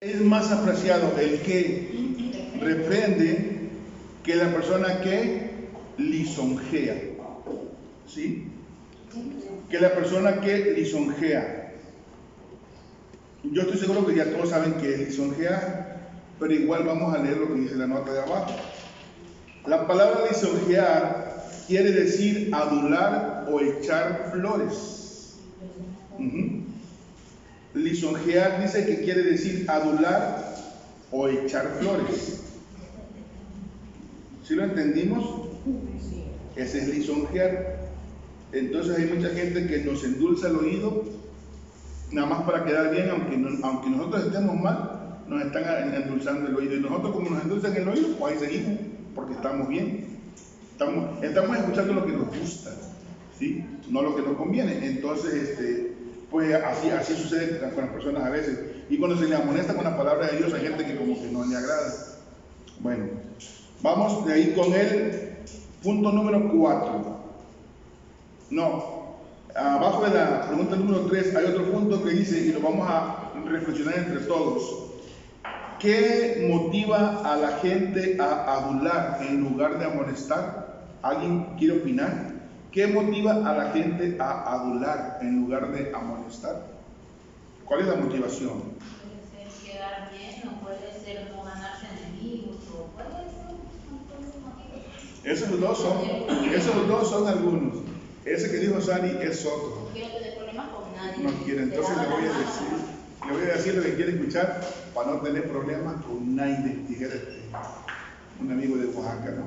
Es más apreciado el que reprende que la persona que lisonjea. ¿Sí? Que la persona que lisonjea. Yo estoy seguro que ya todos saben que es lisonjear, pero igual vamos a leer lo que dice la nota de abajo. La palabra lisonjear quiere decir adular o echar flores. Lisonjear dice que quiere decir adular o echar flores. ¿Sí lo entendimos? Ese es lisonjear. Entonces hay mucha gente que nos endulza el oído nada más para quedar bien, aunque nosotros estemos mal, nos están endulzando el oído. Y nosotros, como nos endulzan el oído, pues ahí seguimos, porque estamos bien. Estamos escuchando lo que nos gusta, ¿sí? No lo que nos conviene. Entonces, pues así sucede con las personas a veces. Y cuando se le amonesta con la palabra de Dios, hay gente que como que no le agrada. Bueno, vamos de ahí con el punto número 4. No, abajo de la pregunta número 3 hay otro punto que dice, y lo vamos a reflexionar entre todos. ¿Qué motiva a la gente a adular en lugar de amonestar? ¿Alguien quiere opinar? ¿Qué motiva a la gente a adular en lugar de amonestar? ¿Cuál es la motivación? Puede ser quedar bien, o puede ser no ganarse enemigos, o puede ser Esos dos son algunos. Ese que dijo Sari es otro. no quiero tener problemas con nadie. No quiere, entonces le voy a decir lo que quiere escuchar para no tener problemas con nadie, dijera un amigo de Oaxaca, ¿no?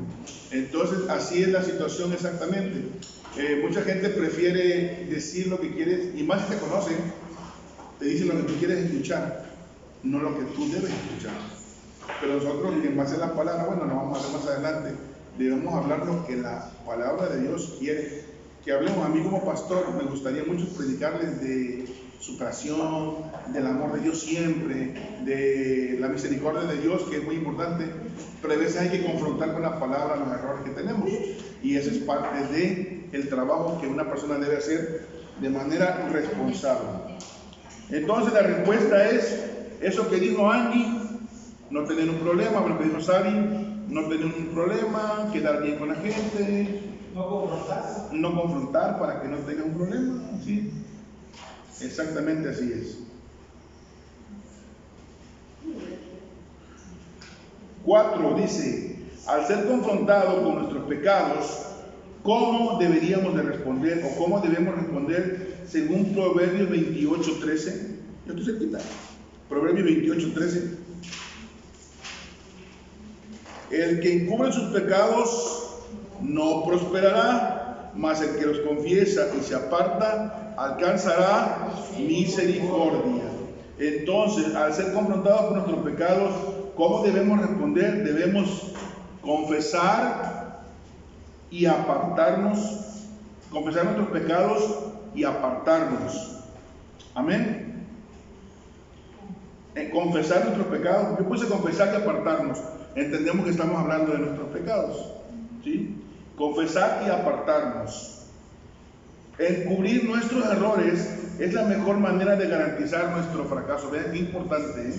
Entonces, así es la situación exactamente. Mucha gente prefiere decir lo que quieres, y más si te conocen, te dicen lo que tú quieres escuchar, no lo que tú debes escuchar. Pero nosotros, en base a la palabra, bueno, lo vamos a ver más adelante, debemos hablar lo que la palabra de Dios quiere que hablemos. A mí como pastor me gustaría mucho predicarles de superación, del amor de Dios siempre, de la misericordia de Dios, que es muy importante, pero a veces hay que confrontar con la palabra los errores que tenemos, y eso es parte del trabajo que una persona debe hacer de manera responsable. Entonces la respuesta es eso que dijo Angie, no tener un problema, lo que dijo Sari, no tener un problema, quedar bien con la gente, no confrontar para que no tenga un problema, ¿sí? Exactamente así es. 4 dice, al ser confrontado con nuestros pecados, ¿cómo deberíamos de responder o cómo debemos responder según Proverbios 28:13? Yo estoy cerquita. Proverbios 28:13. El que encubre sus pecados no prosperará, mas el que los confiesa y se aparta alcanzará misericordia. Entonces, al ser confrontados con nuestros pecados, ¿cómo debemos responder? Debemos confesar y apartarnos, confesar nuestros pecados y apartarnos. Amén. Confesar nuestros pecados. Yo puse confesar y apartarnos. Entendemos que estamos hablando de nuestros pecados, ¿sí? Confesar y apartarnos. Encubrir nuestros errores es la mejor manera de garantizar nuestro fracaso. Vean qué importante, ¿eh?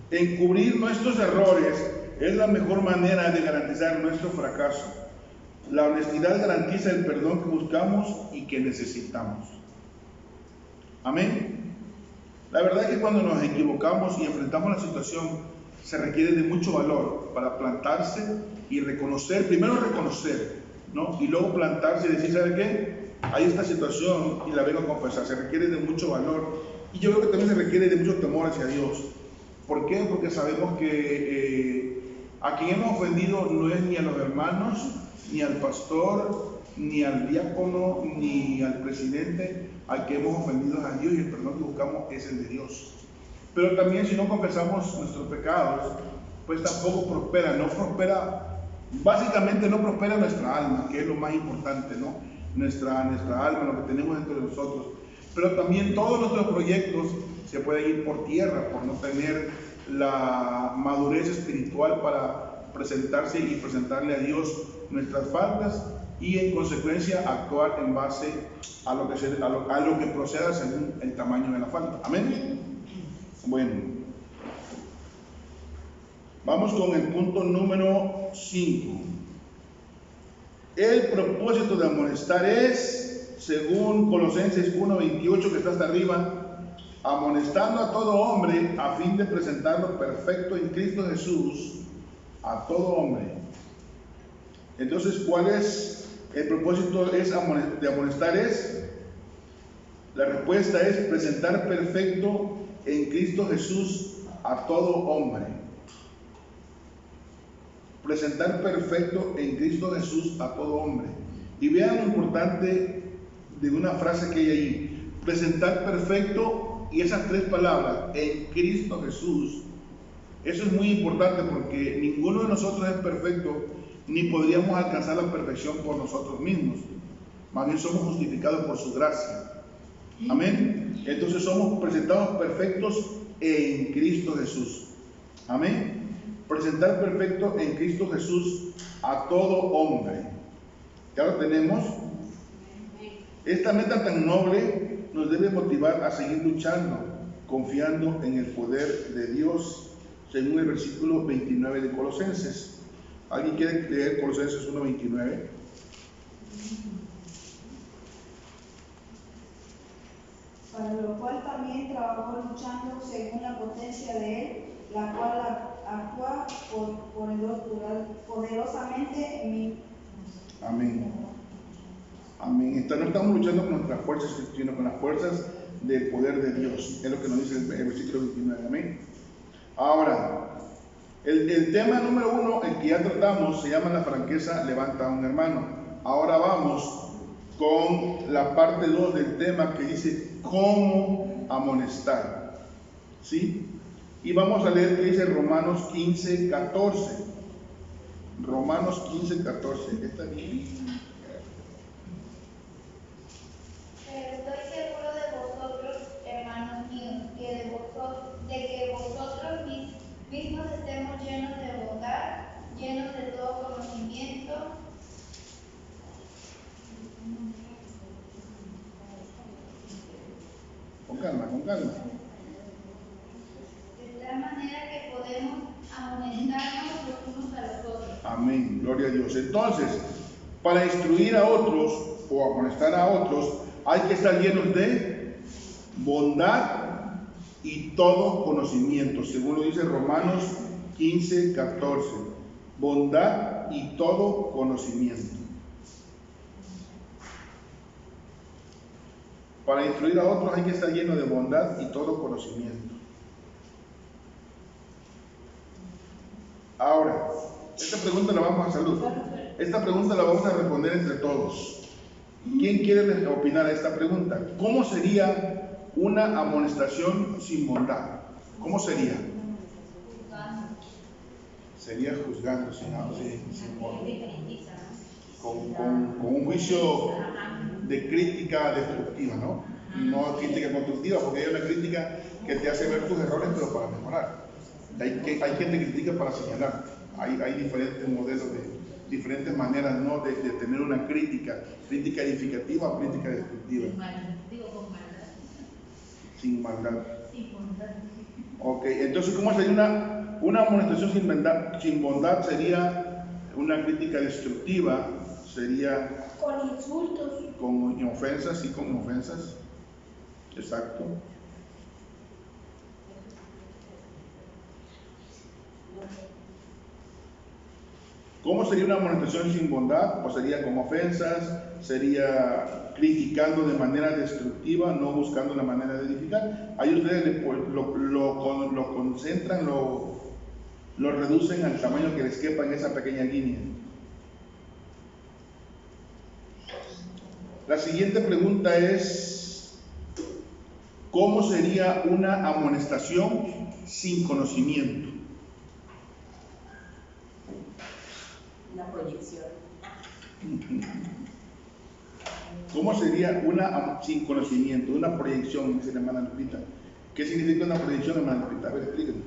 Encubrir nuestros errores es la mejor manera de garantizar nuestro fracaso. La honestidad garantiza el perdón que buscamos y que necesitamos. Amén. La verdad es que cuando nos equivocamos y enfrentamos la situación, se requiere de mucho valor para plantarse y reconocer, primero reconocer, ¿no? Y luego plantarse y decir, ¿sabe qué? Hay esta situación y la vengo a confesar. Se requiere de mucho valor, y yo creo que también se requiere de mucho temor hacia Dios. ¿Por qué? Porque sabemos que a quien hemos ofendido no es ni a los hermanos, ni al pastor, ni al diácono, ni al presidente. Al que hemos ofendido a Dios, y el perdón que buscamos es el de Dios. Pero también, si no confesamos nuestros pecados, pues tampoco prospera, básicamente no prospera nuestra alma, que es lo más importante, ¿no? Nuestra alma, lo que tenemos dentro de nosotros. Pero también todos nuestros proyectos se pueden ir por tierra, por no tener la madurez espiritual para presentarse y presentarle a Dios nuestras faltas, y en consecuencia actuar en base a lo que proceda según el tamaño de la falta. Amén. Bueno, vamos con el punto número 5. El propósito de amonestar es, según Colosenses 1:28, que está hasta arriba, amonestando a todo hombre a fin de presentarlo perfecto en Cristo Jesús, a todo hombre. Entonces, ¿cuál es el propósito de amonestar? La respuesta es presentar perfecto en Cristo Jesús a todo hombre. Presentar perfecto en Cristo Jesús a todo hombre. Y vean lo importante de una frase que hay ahí. Presentar perfecto, y esas tres palabras, en Cristo Jesús. Eso es muy importante porque ninguno de nosotros es perfecto, ni podríamos alcanzar la perfección por nosotros mismos. Más bien somos justificados por su gracia. Amén. Entonces somos presentados perfectos en Cristo Jesús. Amén. Presentar perfecto en Cristo Jesús a todo hombre. Ya lo tenemos. Esta meta tan noble nos debe motivar a seguir luchando, confiando en el poder de Dios, según el versículo 29 de Colosenses. ¿Alguien quiere leer Colosenses 1:29? Para lo cual también trabajó luchando según la potencia de Él, la cual actúa poderosamente en mí. Amén. Amén. No estamos luchando con nuestras fuerzas, sino con las fuerzas del poder de Dios. Es lo que nos dice el versículo 29. Amén. Ahora, el tema número 1, el que ya tratamos, se llama la franqueza levanta a un hermano. Ahora vamos con la parte 2 del tema, que dice cómo amonestar. ¿Sí? Y vamos a leer que dice Romanos 15:14. Romanos 15:14. ¿Está bien? Pero estoy seguro de vosotros, hermanos míos, de que vosotros mismos estemos llenos de bondad, llenos de todo conocimiento, Con calma, con calma. de tal manera que podemos amonestarnos los unos a los otros. Amén, gloria a Dios. Entonces, para instruir a otros o amonestar a otros, hay que estar llenos de bondad y todo conocimiento, según lo dice Romanos 15:14. Bondad y todo conocimiento. Para instruir a otros hay que estar lleno de bondad y todo conocimiento. Ahora, esta pregunta la vamos a salud. Esta pregunta la vamos a responder entre todos. ¿Quién quiere opinar a esta pregunta? ¿Cómo sería una amonestación sin bondad? ¿Cómo sería? Sería juzgando sin bondad. Con un juicio de crítica destructiva, ¿no? No crítica constructiva, porque hay una crítica que te hace ver tus errores, pero para mejorar. Hay quien te critica para señalar. Hay diferentes modelos, diferentes maneras, ¿no?, de tener una crítica edificativa o crítica destructiva. Sin maldad. Ok, entonces, ¿cómo sería una amonestación sin bondad? Sería una crítica destructiva, sería Con insultos. con ofensas, sí, con ofensas. Exacto. ¿Cómo sería una amonestación sin bondad? Pues sería con ofensas, sería criticando de manera destructiva, no buscando la manera de edificar. Ahí ustedes lo concentran, lo reducen al tamaño que les quepa en esa pequeña línea. La siguiente pregunta es, ¿cómo sería una amonestación sin conocimiento? Una proyección. ¿Cómo sería una sin conocimiento, una proyección, dice la hermana Lupita? ¿Qué significa una proyección, hermana Lupita? A ver, explíquenme.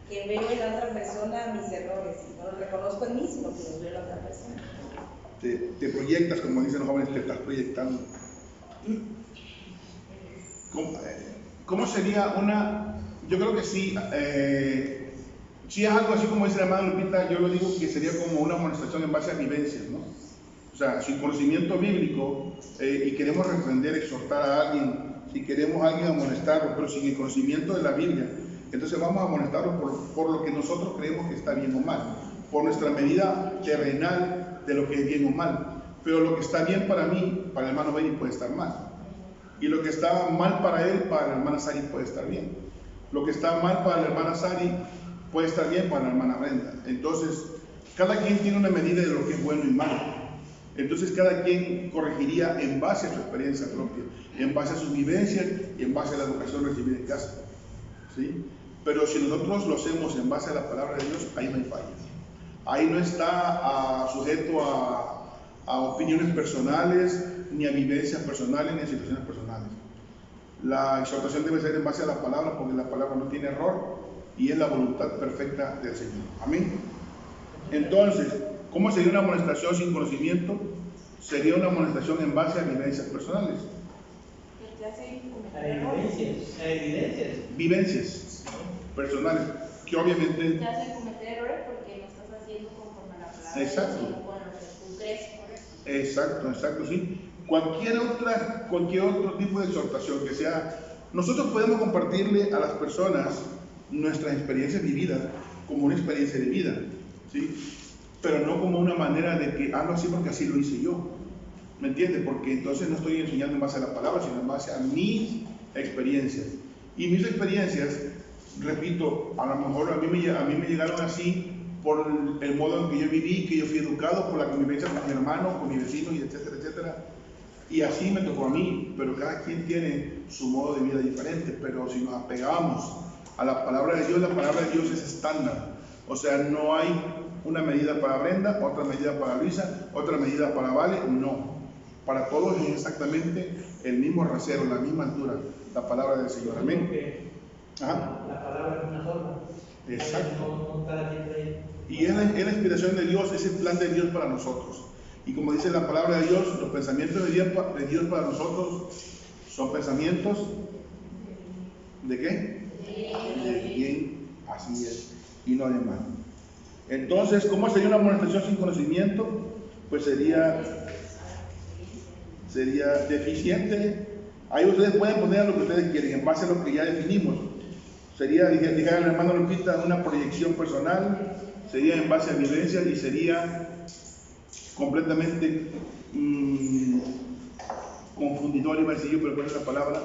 Que veo en la otra persona mis errores y no los reconozco en mí, sino que los veo en la otra persona. Te proyectas, como dicen los jóvenes, te estás proyectando. ¿Cómo sería Yo creo que sí. Si es algo así como dice la hermana Lupita, yo lo digo que sería como una amonestación en base a vivencias, ¿no? O sea, sin conocimiento bíblico y queremos reprender, exhortar a alguien, si queremos a alguien amonestarlo, pero sin el conocimiento de la Biblia, entonces vamos a amonestarlo por lo que nosotros creemos que está bien o mal, por nuestra medida terrenal de lo que es bien o mal. Pero lo que está bien para mí, para el hermano Benny puede estar mal. Y lo que está mal para él, para la hermana Sari puede estar bien. Lo que está mal para la hermana Sari puede estar bien para la hermana Brenda. Entonces, cada quien tiene una medida de lo que es bueno y malo. Entonces, cada quien corregiría en base a su experiencia propia, en base a sus vivencias y en base a la educación recibida en casa. ¿Sí? Pero si nosotros lo hacemos en base a la palabra de Dios, ahí no hay falla. Ahí no está sujeto a opiniones personales, ni a vivencias personales, ni a situaciones personales. La exhortación debe ser en base a la palabra, porque la palabra no tiene error y es la voluntad perfecta del Señor. Amén. Entonces, ¿cómo sería una amonestación sin conocimiento? Sería una amonestación en base a vivencias personales. A evidencias. Vivencias personales, que obviamente... Te hacen cometer errores porque no estás haciendo conforme a la palabra de Dios, Exacto. sino con lo que tú crees por eso. Exacto, sí. Cualquier otro tipo de exhortación que sea, nosotros podemos compartirle a las personas nuestras experiencias vividas como una experiencia de vida, ¿sí? Pero no como una manera de que hazlo así porque así lo hice yo, ¿me entiendes? Porque entonces no estoy enseñando en base a la palabra, sino en base a mis experiencias. Y mis experiencias, repito, a lo mejor a mí me llegaron así por el modo en que yo viví, que yo fui educado, por la convivencia con mi hermano, con mi vecino, y etcétera, etcétera. Y así me tocó a mí, pero cada quien tiene su modo de vida diferente. Pero si nos apegamos a la palabra de Dios, la palabra de Dios es estándar. O sea, no hay una medida para Brenda, otra medida para Luisa, otra medida para Vale, no. Para todos es exactamente el mismo rasero, la misma altura, la palabra del Señor. Amén. Ajá. La palabra es una sola. Exacto. No está siempre. Y es la inspiración de Dios, es el plan de Dios para nosotros. Y como dice la palabra de Dios, los pensamientos de Dios para nosotros son pensamientos ¿de qué? De bien, así es, y no de mal. Entonces, ¿cómo sería una amonestación sin conocimiento? Pues sería deficiente. Ahí ustedes pueden poner lo que ustedes quieren, en base a lo que ya definimos. Sería, dije al hermano Lupita, una proyección personal, sería en base a vivencias y sería completamente confundidor, iba a decir yo, pero ¿cuál es la palabra?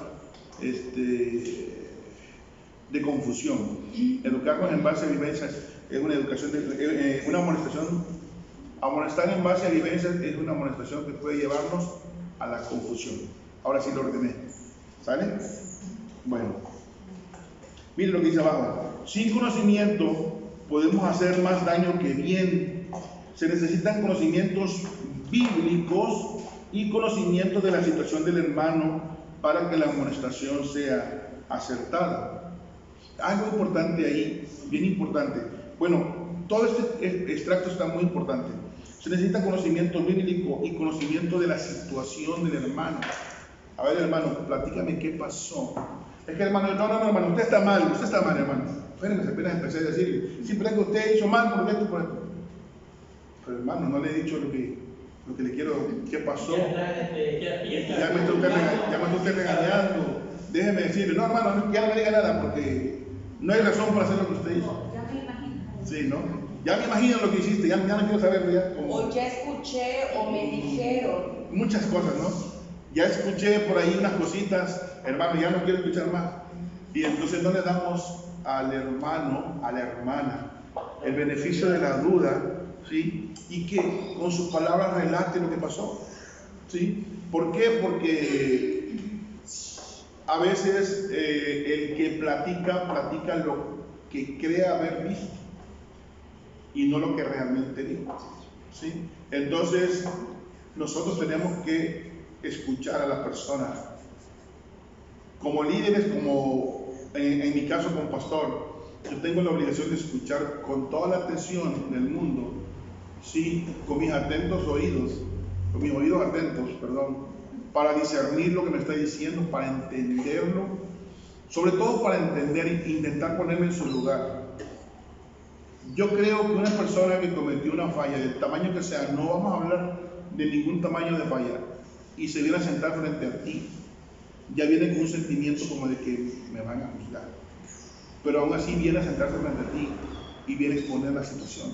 De confusión. Educarnos en base a vivencias es una educación, una amonestación. Amonestar en base a vivencias es una amonestación que puede llevarnos a la confusión. Ahora sí lo ordené. ¿Sale? Bueno. Miren lo que dice abajo. Sin conocimiento podemos hacer más daño que bien. Se necesitan conocimientos bíblicos y conocimientos de la situación del hermano para que la amonestación sea acertada. Algo importante ahí, bien importante. Bueno, todo este extracto está muy importante. Se necesita conocimiento bíblico y conocimiento de la situación del hermano. A ver, hermano, platícame qué pasó. Es que hermano, no, hermano, usted está mal, hermano. Espérenme, apenas empecé a decirle, sí, pero es que usted hizo mal por esto, por esto. Pero hermano, no le he dicho lo que le quiero, qué pasó. Ya me está usted regañando. Déjeme decirle, no hermano, ya no me diga nada porque no hay razón para hacer lo que usted hizo. Ya me imagino. Sí, ¿no? Ya me imagino lo que hiciste, ya no quiero saberlo ya. O ya escuché o me dijeron. Muchas cosas, ¿no? Ya escuché por ahí unas cositas, hermano, ya no quiero escuchar más. Y entonces no le damos al hermano, a la hermana, el beneficio de la duda, ¿sí? Y que con sus palabras relate lo que pasó, ¿sí? ¿Por qué? Porque a veces el que platica lo que cree haber visto y no lo que realmente dijo, ¿sí? Entonces nosotros tenemos que escuchar a la persona. Como líderes, como en mi caso como pastor, yo tengo la obligación de escuchar con toda la atención del mundo, sí, con mis oídos atentos, para discernir lo que me está diciendo, para entenderlo Sobre todo para entender e intentar ponerme en su lugar. Yo creo que una persona que cometió una falla, del tamaño que sea, no vamos a hablar de ningún tamaño de falla, y se viene a sentar frente a ti, ya viene con un sentimiento como de que me van a juzgar. Pero aún así viene a sentarse frente a ti y viene a exponer la situación.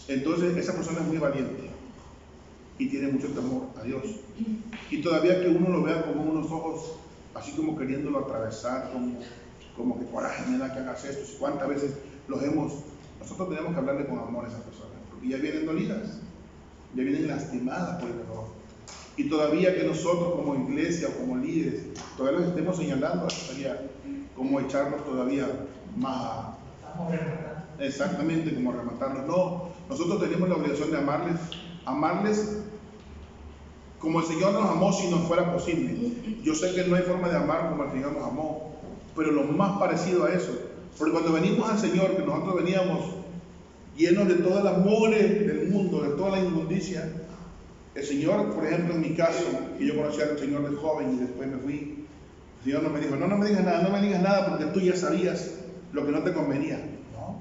Entonces esa persona es muy valiente y tiene mucho temor a Dios. Y todavía que uno lo vea con unos ojos así como queriéndolo atravesar, como que coraje me da que hagas esto. ¿Cuántas veces nosotros tenemos que hablarle con amor a esas personas? Porque ya vienen dolidas, ya vienen lastimadas por el error. Y todavía que nosotros como iglesia o como líderes todavía los estemos señalando, sería como echarnos todavía más. Estamos rematando. Exactamente, como rematarlos. No, nosotros tenemos la obligación de amarles como el Señor nos amó si nos fuera posible. Yo sé que no hay forma de amar como el Señor nos amó, pero lo más parecido a eso. Porque cuando venimos al Señor, que nosotros veníamos llenos de toda la mugre del mundo, de toda la inmundicia, el Señor, por ejemplo, en mi caso, que yo conocí al Señor de joven y después me fui, el Señor no me dijo, no me digas nada porque tú ya sabías lo que no te convenía. No.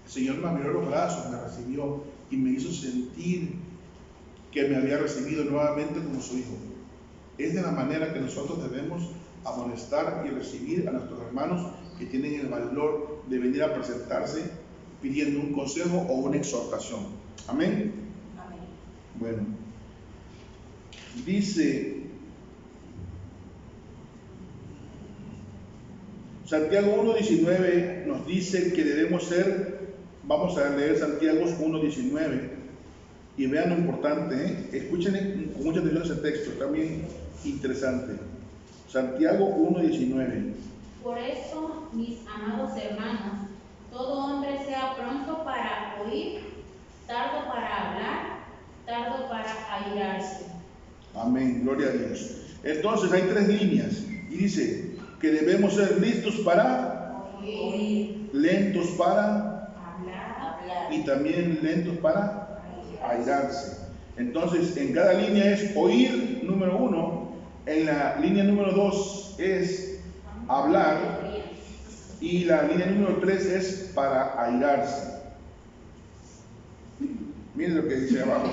El Señor me abrió los brazos, me recibió y me hizo sentir que me había recibido nuevamente como su hijo. Es de la manera que nosotros debemos amonestar y recibir a nuestros hermanos que tienen el valor de venir a presentarse pidiendo un consejo o una exhortación. Amén. Amén. Bueno, dice Santiago 1:19, nos dice que debemos ser, vamos a leer Santiago 1:19 y vean lo importante, escuchen con mucha atención ese texto, también interesante. Santiago 1:19. Por eso, mis amados hermanos, todo hombre sea pronto para oír, tardo para hablar, tardo para airarse. Amén, gloria a Dios. Entonces hay 3 líneas y dice que debemos ser listos para Oír, lentos para hablar, y también lentos para airarse. Entonces en cada línea es oír, número 1, en la línea número 2 es hablar y la línea número 3 es para airarse. Miren lo que dice abajo.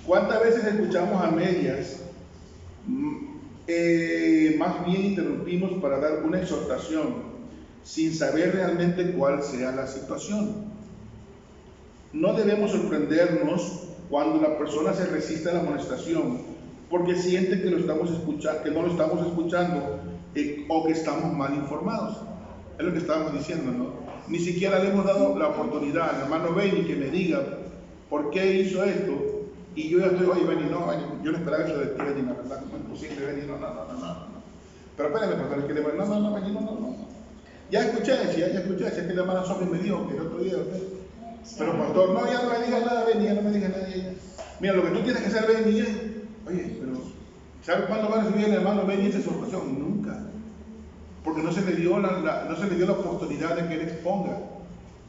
¿Cuántas veces escuchamos a medias? Más bien interrumpimos para dar una exhortación sin saber realmente cuál sea la situación. No debemos sorprendernos cuando la persona se resiste a la amonestación porque siente que lo estamos escuchando, que no lo estamos escuchando o que estamos mal informados. Es lo que estábamos diciendo, ¿no? Ni siquiera le hemos dado la oportunidad al hermano Benny que me diga por qué hizo esto. Y yo ya estoy, oye, Benny, no, Benny, yo no esperaba eso de ti, Benny, la verdad, ¿cómo es posible, Benny? No. Pero espérame, pastor, es que le voy, no, Benny, no. Ya escuché, es que la hermana Sofía me dijo que el otro día, pero pastor, no, ya no me digas nada, Benny, ya no me digas nada. Mira, lo que tú tienes que hacer, Benny, es, oye, pero, ¿sabes cuándo va a recibir el hermano Benny esa exhortación? Nunca. Porque no se le dio la oportunidad de que él exponga.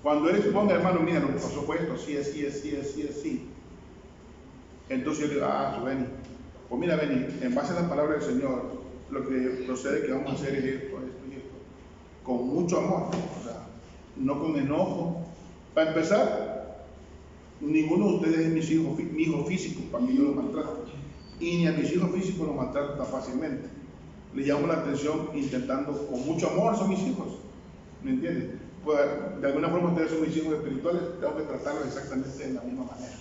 Cuando él exponga, hermano, mira, lo que pasó fue esto, así. Entonces yo digo, Benny, pues mira, Benny, en base a la palabra del Señor, lo que procede que vamos a hacer es esto, con mucho amor, o sea, no con enojo. Para empezar, ninguno de ustedes es mi hijo físico, para que yo lo maltrate, y ni a mis hijos físicos los maltrato tan fácilmente. Les llamo la atención intentando, con mucho amor, son mis hijos, ¿me entiendes? Pues, de alguna forma ustedes son mis hijos espirituales, tengo que tratarlos exactamente de la misma manera.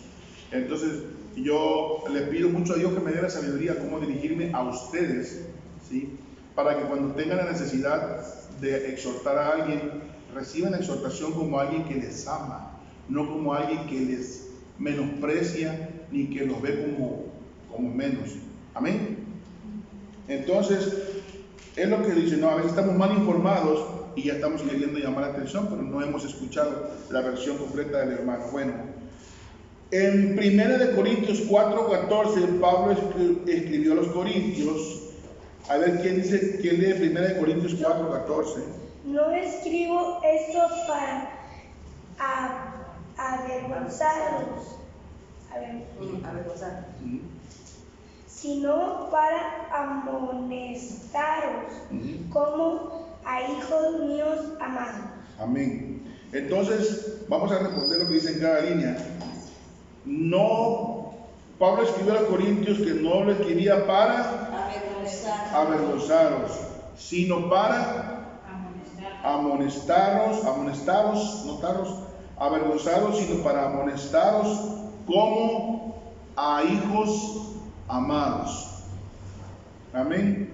Entonces, yo le pido mucho a Dios que me dé la sabiduría cómo dirigirme a ustedes, ¿sí? Para que cuando tengan la necesidad de exhortar a alguien, reciban la exhortación como alguien que les ama, no como alguien que les menosprecia ni que los ve como menos. Amén. Entonces, es lo que dice, no, a veces estamos mal informados y ya estamos queriendo llamar la atención, pero no hemos escuchado la versión completa del hermano. Bueno, en 1 Corintios 4:14, Pablo escribió a los Corintios. A ver, ¿quién lee 1 Corintios 4:14? No escribo esto para avergonzarlos, sino para amonestaros como a hijos míos amados. Amén. Entonces, vamos a responder lo que dice en cada línea. No, Pablo escribió a los Corintios que no lo escribía para avergonzaros, sino para amonestaros, avergonzaros, sino para amonestaros como a hijos amados. Amén.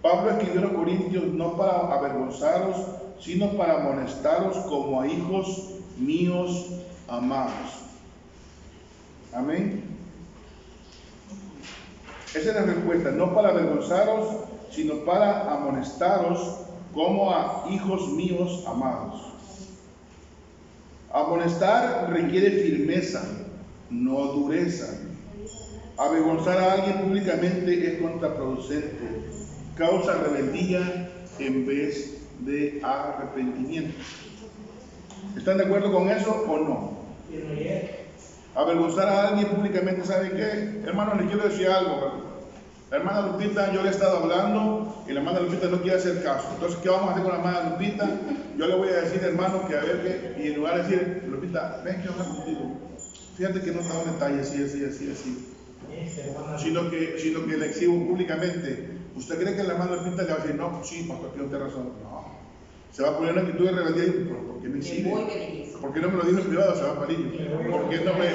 Pablo escribió a los Corintios no para avergonzaros, sino para amonestaros como a hijos míos amados. Amén. Esa es la respuesta, no para avergonzaros, sino para amonestaros como a hijos míos amados. Amonestar requiere firmeza, no dureza. Avergonzar a alguien públicamente es contraproducente, causa rebeldía en vez de arrepentimiento. ¿Están de acuerdo con eso o no? Avergonzar a alguien públicamente, ¿sabe qué? Hermano, le quiero decir algo. La hermana Lupita, yo le he estado hablando y la hermana Lupita no quiere hacer caso. Entonces, ¿qué vamos a hacer con la hermana Lupita? Yo le voy a decir, hermano, que a ver qué, y en lugar de decir, Lupita, ven, quiero hablar contigo. Fíjate que no está un detalle así. Sino que le exhibo públicamente. ¿Usted cree que la hermana Lupita le va a decir, no, sí, pastor, tiene usted razón? No. Se va a poner una actitud de rebeldía y ¿por qué me exhibe? ¿Por qué no me lo dijo en privado? Se va a parir. ¿Por qué no me...?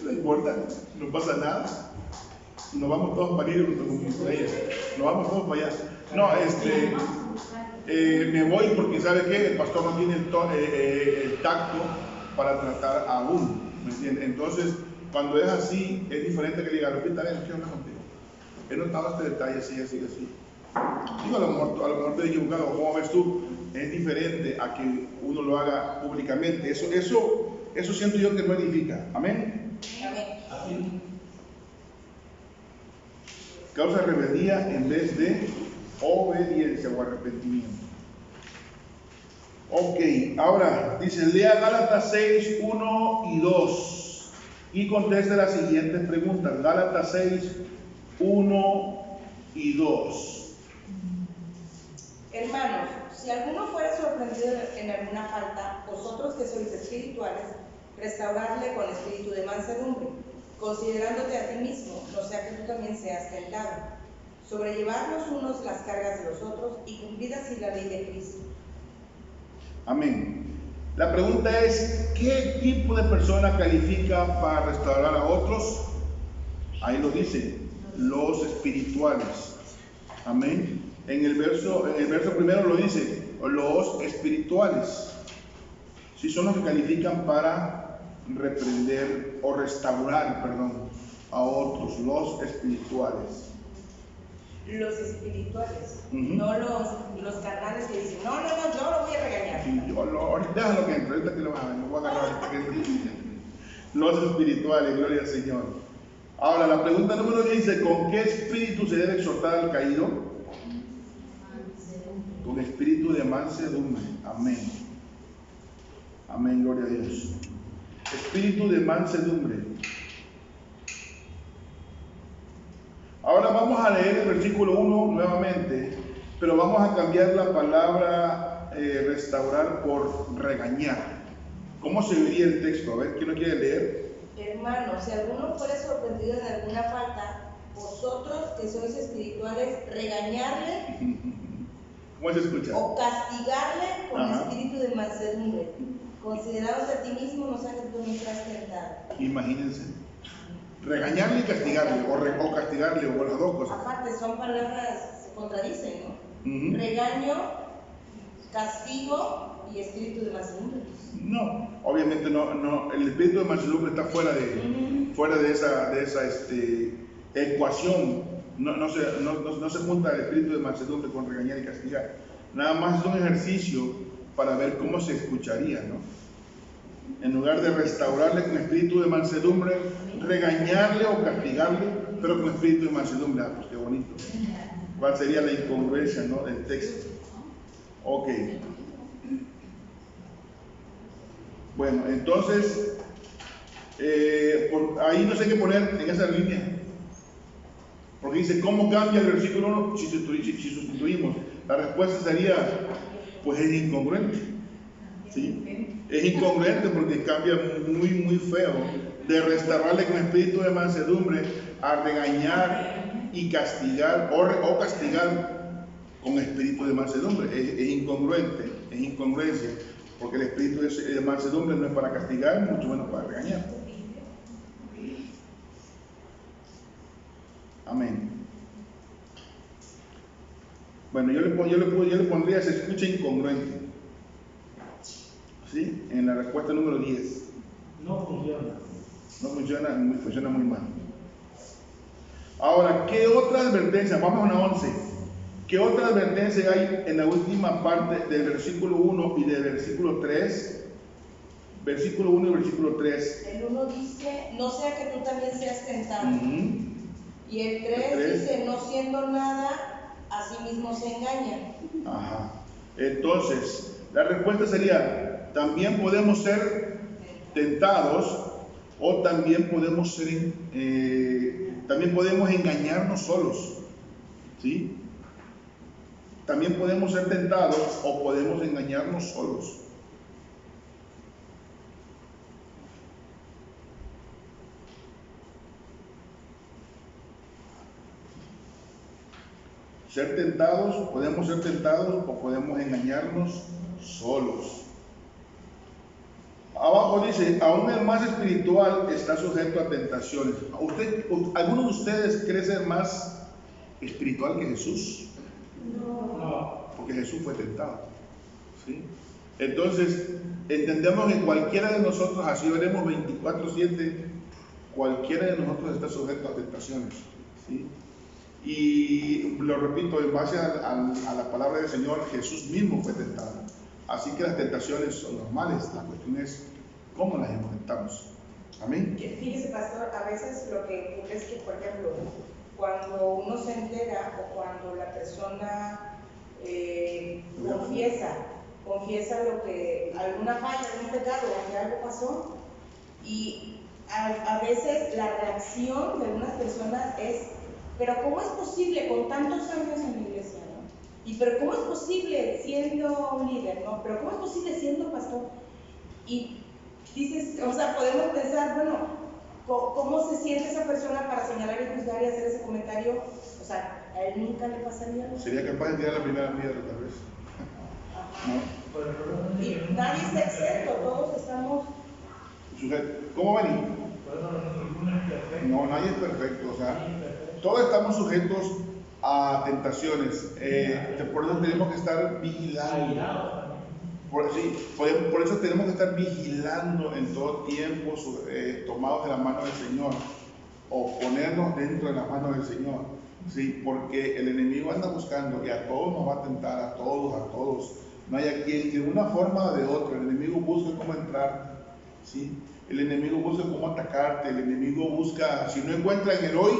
No importa, no pasa nada. Nos vamos todos a parir con ella. Nos vamos todos para allá. No, me voy porque ¿sabe qué? El pastor no tiene el tacto para tratar a uno. ¿Me entiende? Entonces, cuando es así, es diferente que le diga, Lupita, ven, quiero hablar contigo. He notado este detalle así. Digo, a lo mejor estoy equivocado. ¿Cómo ves tú? Es diferente a que uno lo haga públicamente. Eso siento yo que no edifica. Amén. Amén. Causa rebeldía en vez de obediencia o arrepentimiento. Ok, ahora dice, lea Gálatas 6, 1 y 2 y conteste las siguientes preguntas. Gálatas 6, 1 y 2. Hermanos, si alguno fuera sorprendido en alguna falta, vosotros que sois espirituales, restaurarle con espíritu de mansedumbre, considerándote a ti mismo, no sea que tú también seas tentado. Sobrellevar los unos las cargas de los otros y cumplir así la ley de Cristo. Amén. La pregunta es, ¿qué tipo de persona califica para restaurar a otros? Ahí lo dice, los espirituales. Amén. En el verso primero lo dice, los espirituales. Si son los que califican para reprender o restaurar, a otros, los espirituales. Los espirituales, no los carnales que dicen, no, yo lo voy a regañar. Sí, déjalo que entre, ahorita que lo vas a ver, lo voy a agarrar ahorita que los espirituales, gloria al Señor. Ahora, la pregunta número 10 dice, ¿con qué espíritu se debe exhortar al caído? Con espíritu de mansedumbre. Amén. Amén, gloria a Dios. Espíritu de mansedumbre. Ahora vamos a leer el versículo 1 nuevamente, pero vamos a cambiar la palabra restaurar por regañar. ¿Cómo se vería el texto? A ver, ¿quién lo quiere leer? Hermano, si alguno fuera sorprendido en alguna falta, vosotros que sois espirituales, regañarle ¿Cómo se escucha? o castigarle con espíritu de mansedumbre, considerados a ti mismo, no sea que tú no seas tentado. Imagínense. Regañarle y castigarle, o castigarle, o las dos cosas. Aparte, son palabras, se contradicen, ¿no? Regaño, castigo y espíritu de mansedumbre. No, obviamente no. El espíritu de mansedumbre está fuera de esa ecuación. No se junta el espíritu de mansedumbre con regañar y castigar. Nada más es un ejercicio para ver cómo se escucharía, ¿no? En lugar de restaurarle con espíritu de mansedumbre, regañarle o castigarle, pero con espíritu de mansedumbre. Ah, pues qué bonito. ¿Cuál sería la incongruencia, ¿no?, del texto? Ok. Bueno, entonces, Ahí no sé qué poner en esa línea. Porque dice, ¿cómo cambia el versículo 1 si sustituimos? La respuesta sería, pues es incongruente. ¿Sí? Es incongruente porque cambia muy feo. De restaurarle con espíritu de mansedumbre a regañar y castigar, o castigar con espíritu de mansedumbre. Es incongruente, es incongruencia. Porque el espíritu de mansedumbre no es para castigar, mucho menos para regañar. Amén. Bueno, yo le pondría, se escucha incongruente. ¿Sí? En la respuesta número 10. No funciona. No funciona, funciona muy mal. Ahora, ¿qué otra advertencia? Vamos a una 11. ¿Qué otra advertencia hay en la última parte del versículo 1 y del versículo 3? Versículo 1 y versículo 3. El 1 dice, no sea que tú también seas tentado. Y el 3 dice, no siendo nada, a sí mismo se engañan. Ajá. Entonces, la respuesta sería, también podemos ser tentados o también podemos ser, también podemos engañarnos solos. ¿Sí? También podemos ser tentados o podemos engañarnos solos. Podemos ser tentados o podemos engañarnos solos. Abajo dice, aún el más espiritual está sujeto a tentaciones. ¿Alguno de ustedes cree ser más espiritual que Jesús? No. Porque Jesús fue tentado. ¿Sí? Entonces, entendemos que cualquiera de nosotros, así veremos 24/7, cualquiera de nosotros está sujeto a tentaciones. ¿Sí? Y lo repito, en base a la palabra del Señor, Jesús mismo fue tentado. Así que las tentaciones son normales, la cuestión es cómo las enfrentamos. Amén. Fíjese, pastor, a veces lo que ocurre es que, por ejemplo, cuando uno se entera o cuando la persona confiesa lo que, alguna falla, algún pecado o que algo pasó, y a veces la reacción de algunas personas es, pero ¿cómo es posible con tantos años en la iglesia, no? Y pero ¿cómo es posible siendo un líder, no? Pero ¿cómo es posible siendo pastor? Y dices, o sea, podemos pensar, bueno, ¿cómo se siente esa persona para señalar y juzgar y hacer ese comentario? O sea, a él nunca le pasaría algo. Sería capaz de tirar la primera piedra tal vez. ¿No? Y nadie está exento, todos estamos sujetos. ¿Cómo venir? No, nadie es perfecto, o sea, todos estamos sujetos a tentaciones. Por eso tenemos que estar vigilando. Por eso tenemos que estar vigilando en todo tiempo, tomados de la mano del Señor, o ponernos dentro de la mano del Señor. ¿Sí? Porque el enemigo anda buscando y a todos nos va a tentar, a todos. No hay a quien que de una forma o de otra, el enemigo busca cómo entrar. ¿Sí? El enemigo busca cómo atacarte, el enemigo busca, si no encuentra en el hoy,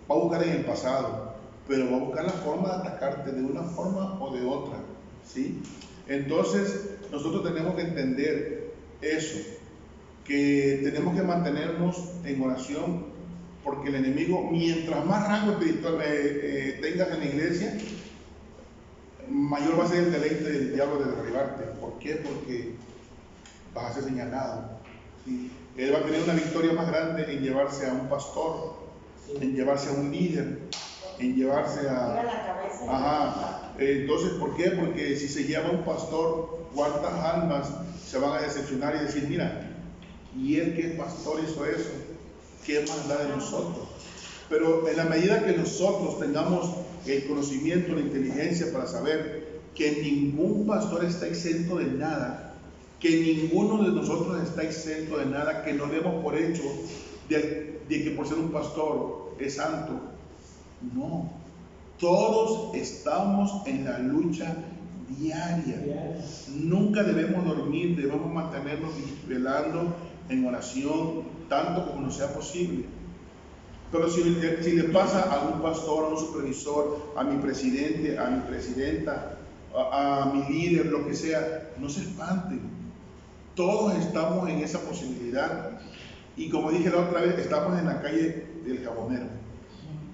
va a buscar en el pasado, pero va a buscar la forma de atacarte de una forma o de otra. ¿Sí? Entonces, nosotros tenemos que entender eso, que tenemos que mantenernos en oración, porque el enemigo, mientras más rango espiritual tengas en la iglesia, mayor va a ser el deleite del diablo de derribarte. ¿Por qué? Porque vas a ser señalado. ¿Sí? Él va a tener una victoria más grande en llevarse a un pastor, en llevarse a un líder, en llevarse a la cabeza. Ajá. Entonces, ¿por qué? Porque si se lleva a un pastor, ¿cuántas almas se van a decepcionar y decir, mira, y él que es pastor hizo eso? ¿Qué más da de nosotros? Pero en la medida que nosotros tengamos el conocimiento, la inteligencia para saber que ningún pastor está exento de nada, que ninguno de nosotros está exento de nada, que no demos por hecho de que por ser un pastor es santo. No, todos estamos en la lucha diaria. Nunca debemos dormir, debemos mantenernos velando en oración, tanto como nos sea posible. Pero si le pasa a algún pastor, a un supervisor, a mi presidente, a mi presidenta, a mi líder, lo que sea, no se espanten. Todos estamos en esa posibilidad. Y como dije la otra vez, estamos en la calle del Jabonero.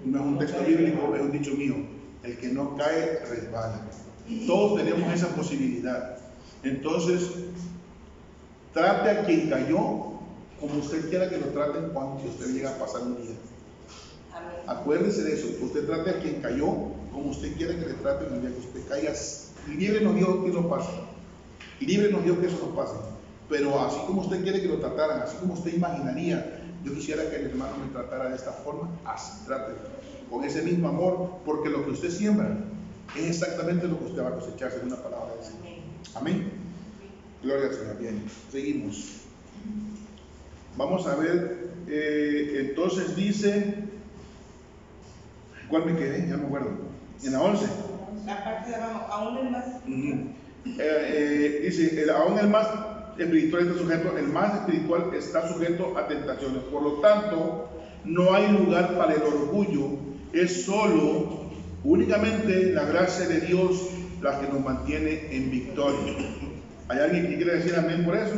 No es un texto bíblico, es un dicho mío. El que no cae, resbala. Todos tenemos esa posibilidad. Entonces, trate a quien cayó como usted quiera que lo traten cuando usted llega a pasar un día. Amén. Acuérdese de eso, que usted trate a quien cayó como usted quiera que le traten el día que usted caiga. Líbrenos Dios que eso pase. Líbrenos Dios que eso no pase. Pero así como usted quiere que lo trataran, así como usted imaginaría, yo quisiera que el hermano me tratara de esta forma, así trate, con ese mismo amor, porque lo que usted siembra es exactamente lo que usted va a cosechar, según la palabra del Señor. Amén. Gloria al Señor. Bien, seguimos. Vamos a ver, entonces dice, ¿cuál me quedé? Ya me acuerdo. En la 11. La parte de abajo, aún el más. Dice, aún el más espiritual está sujeto, el más espiritual está sujeto a tentaciones. Por lo tanto, no hay lugar para el orgullo. Es solo, únicamente la gracia de Dios la que nos mantiene en victoria. ¿Hay alguien que quiere decir amén por eso?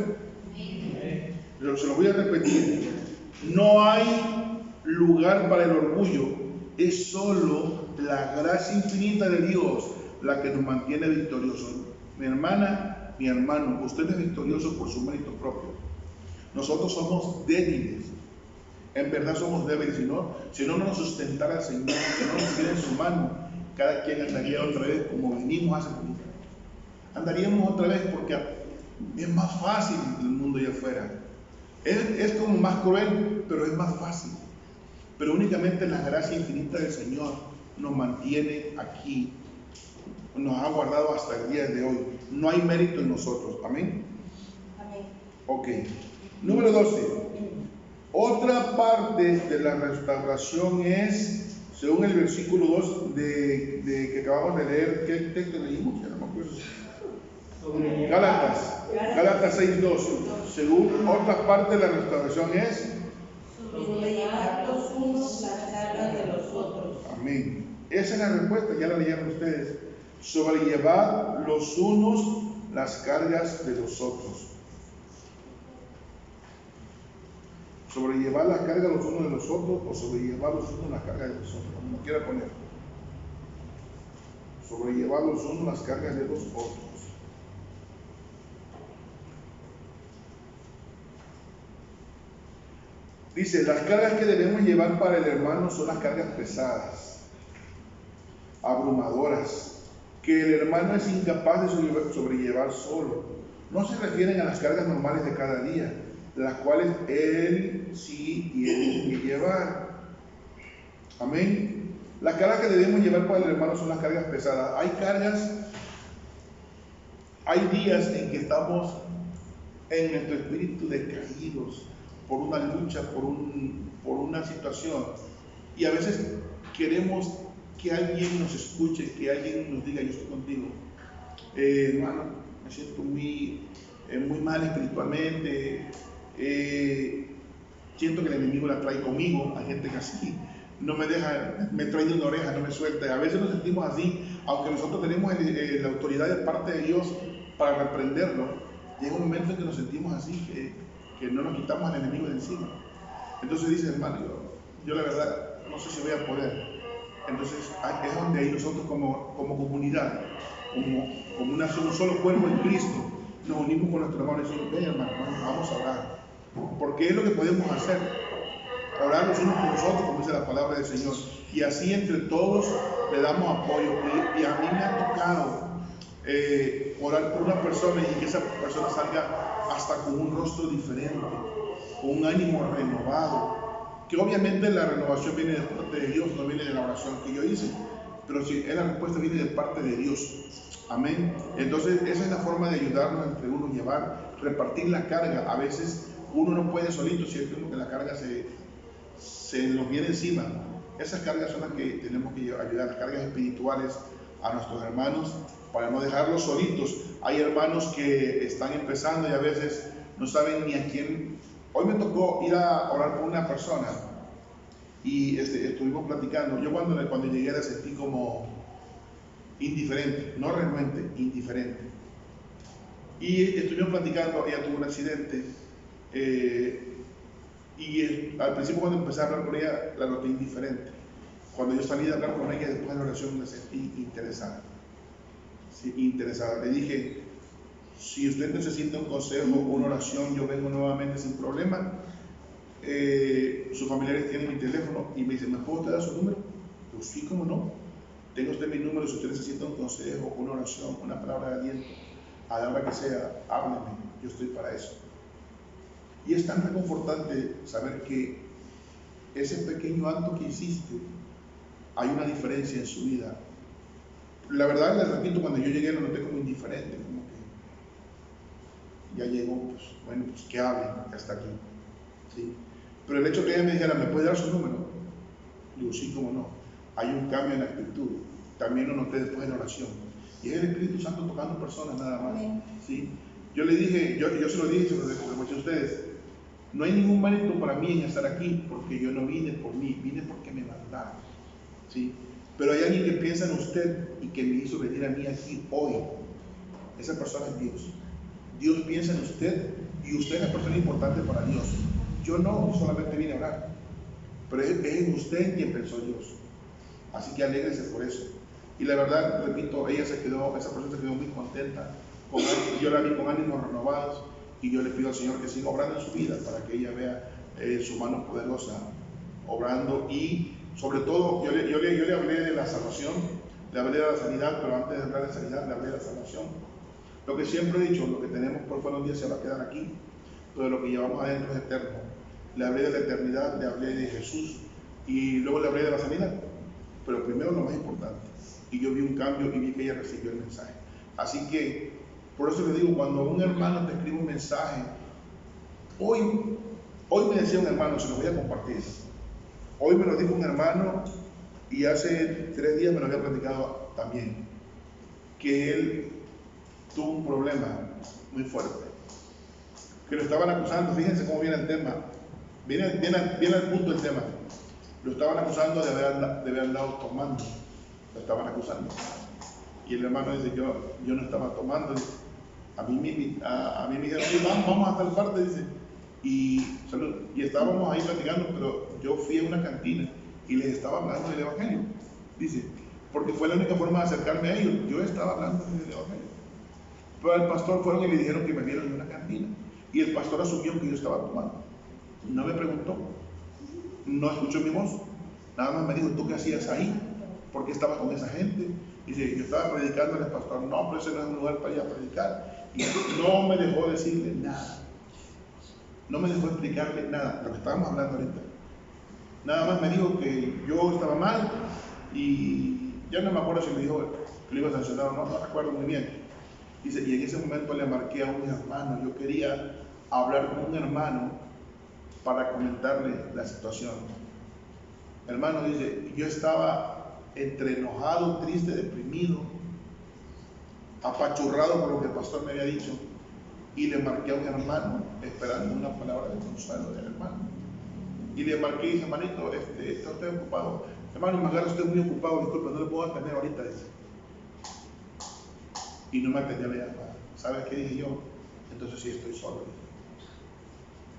Pero se lo voy a repetir. No hay lugar para el orgullo. Es solo la gracia infinita de Dios la que nos mantiene victoriosos. Mi hermana, mi hermano, usted es victorioso por su mérito propio. Nosotros somos débiles. En verdad somos débiles. Si no nos sustentara el Señor, si no nos tuviera en su mano, cada quien andaría otra vez como venimos hace poquito. Andaríamos otra vez porque es más fácil el mundo allá afuera. Es como más cruel, pero es más fácil. Pero únicamente la gracia infinita del Señor nos mantiene aquí, nos ha guardado hasta el día de hoy. No hay mérito en nosotros. Amén. Amén. Ok. Número 12. Otra parte de la restauración es, según el versículo 2 de que acabamos de leer, ¿qué texto leímos? Ya no me acuerdo. Gálatas 6:2. Según otra parte de la restauración es Sobrellevar los unos las cargas de los otros. amén. Esa es la respuesta, ya la leyeron ustedes. Sobrellevar los unos las cargas de los otros. Sobrellevar las cargas los unos de los otros o sobrellevar los unos las cargas de los otros, como quiera poner. Sobrellevar los unos las cargas de los otros. Dice, las cargas que debemos llevar para el hermano son las cargas pesadas, abrumadoras, que el hermano es incapaz de sobrellevar solo. No se refieren a las cargas normales de cada día, las cuales él sí tiene que llevar. Amén. Las cargas que debemos llevar para el hermano son las cargas pesadas. Hay días en que estamos en nuestro espíritu decaídos por una lucha, por una situación, y a veces queremos que alguien nos escuche, que alguien nos diga, yo estoy contigo, hermano, me siento muy mal espiritualmente, siento que el enemigo la trae conmigo. Hay gente que así no me deja, me trae de una oreja, no me suelta, y a veces nos sentimos así, aunque nosotros tenemos la autoridad de parte de Dios para reprenderlo. Llega un momento en que nos sentimos así, que no nos quitamos al enemigo de encima. Entonces dice, hermano, yo la verdad no sé si voy a poder. Entonces es donde ahí nosotros como comunidad, como un solo cuerpo en Cristo, nos unimos con nuestro hermano y decimos, ven hermano, vamos a orar. Porque es lo que podemos hacer, orar los unos por los otros, como dice la palabra del Señor. Y así entre todos le damos apoyo. Y a mí me ha tocado orar por una persona y que esa persona salga hasta con un rostro diferente, con un ánimo renovado, que obviamente la renovación viene de parte de Dios, no viene de la oración que yo hice, pero si es la respuesta, viene de parte de Dios. Amén. Entonces esa es la forma de ayudarnos entre unos, llevar, repartir la carga. A veces uno no puede solito, siempre que la carga se nos viene encima. Esas cargas son las que tenemos que ayudar, las cargas espirituales a nuestros hermanos, para no dejarlos solitos. Hay hermanos que están empezando y a veces no saben ni a quién. Hoy me tocó ir a orar por una persona y estuvimos platicando. Yo cuando llegué la sentí como indiferente, no renuente, indiferente. Y estuvimos platicando, ella tuvo un accidente Y al principio cuando empecé a hablar con ella, la noté indiferente. Cuando yo salí de hablar con ella después de la oración me sentí interesada. Sí, interesada. Le dije, si usted necesita un consejo, una oración, yo vengo nuevamente sin problema. Sus familiares tienen mi teléfono y me dicen, ¿me puedo usted dar su número? Pues sí, ¿cómo no? Tengo usted mi número, si usted necesita un consejo, una oración, una palabra de aliento, a la hora que sea, hábleme, yo estoy para eso. Y es tan reconfortante saber que ese pequeño acto que hiciste, hay una diferencia en su vida. La verdad, les repito, cuando yo llegué lo noté como indiferente, como que ya llegó, pues bueno, pues que hable, hasta aquí. ¿Sí? Pero el hecho que ella me dijera, ¿me puede dar su número? Digo, sí, cómo no. Hay un cambio en la actitud. También lo noté después de la oración. Y es el Espíritu Santo tocando personas nada más. ¿Sí? Yo le dije, yo se lo dije y se lo demostré a ustedes. No hay ningún mérito para mí en estar aquí, porque yo no vine por mí, vine porque me mandaron. ¿Sí? Pero hay alguien que piensa en usted y que me hizo venir a mí aquí hoy. Esa persona es Dios. Dios piensa en usted y usted es la persona importante para Dios. Yo no solamente vine a orar, pero es en usted quien pensó Dios. Así que alégrese por eso. Y la verdad, repito, esa persona se quedó muy contenta. Yo la vi con ánimos renovados y yo le pido al Señor que siga obrando en su vida para que ella vea su mano poderosa obrando. Y sobre todo, yo le hablé de la salvación, le hablé de la sanidad, pero antes de hablar de sanidad, le hablé de la salvación. Lo que siempre he dicho, lo que tenemos por fuera un día se va a quedar aquí, pero lo que llevamos adentro es eterno. Le hablé de la eternidad, le hablé de Jesús y luego le hablé de la sanidad. Pero primero lo más importante, y yo vi un cambio y vi que ella recibió el mensaje. Así que, por eso le digo, cuando un hermano te escribe un mensaje, hoy me decía un hermano, se lo voy a compartir. Hoy me lo dijo un hermano y hace 3 días me lo había platicado también, que él tuvo un problema muy fuerte, que lo estaban acusando. Fíjense cómo viene el tema, viene al punto del tema. Lo estaban acusando de haber andado tomando, lo estaban acusando. Y el hermano dice, yo no estaba tomando. A mí me dijeron, sí, vamos a tal parte, dice. Y estábamos ahí platicando, pero yo fui a una cantina y les estaba hablando del Evangelio. Dice, porque fue la única forma de acercarme a ellos. Yo estaba hablando del Evangelio. Pero al pastor fueron y le dijeron que me vieron en una cantina. Y el pastor asumió que yo estaba tomando. No me preguntó. No escuchó mi voz, nada más me dijo, ¿tú qué hacías ahí? ¿Por qué estabas con esa gente? Y dice, yo estaba predicando al pastor, no, pero ese no es un lugar para ir a predicar. Y no me dejó decirle nada, no me dejó explicarle nada, lo que estábamos hablando ahorita. Nada más me dijo que yo estaba mal y ya no me acuerdo si me dijo que lo iba a sancionar o no recuerdo muy bien. Dice, y en ese momento le marqué a un hermano, yo quería hablar con un hermano para comentarle la situación. Hermano, dice, yo estaba entre enojado, triste, deprimido, apachurrado por lo que el pastor me había dicho, y le marqué a un hermano esperando una palabra de consuelo del hermano. Y le marqué y dije, hermanito, ¿está usted ocupado? Hermano, me agarra usted muy ocupado, disculpe, no le puedo atender ahorita, dice. Y no me atendió la llamada. ¿Sabes qué dije yo? Entonces sí estoy solo, dice.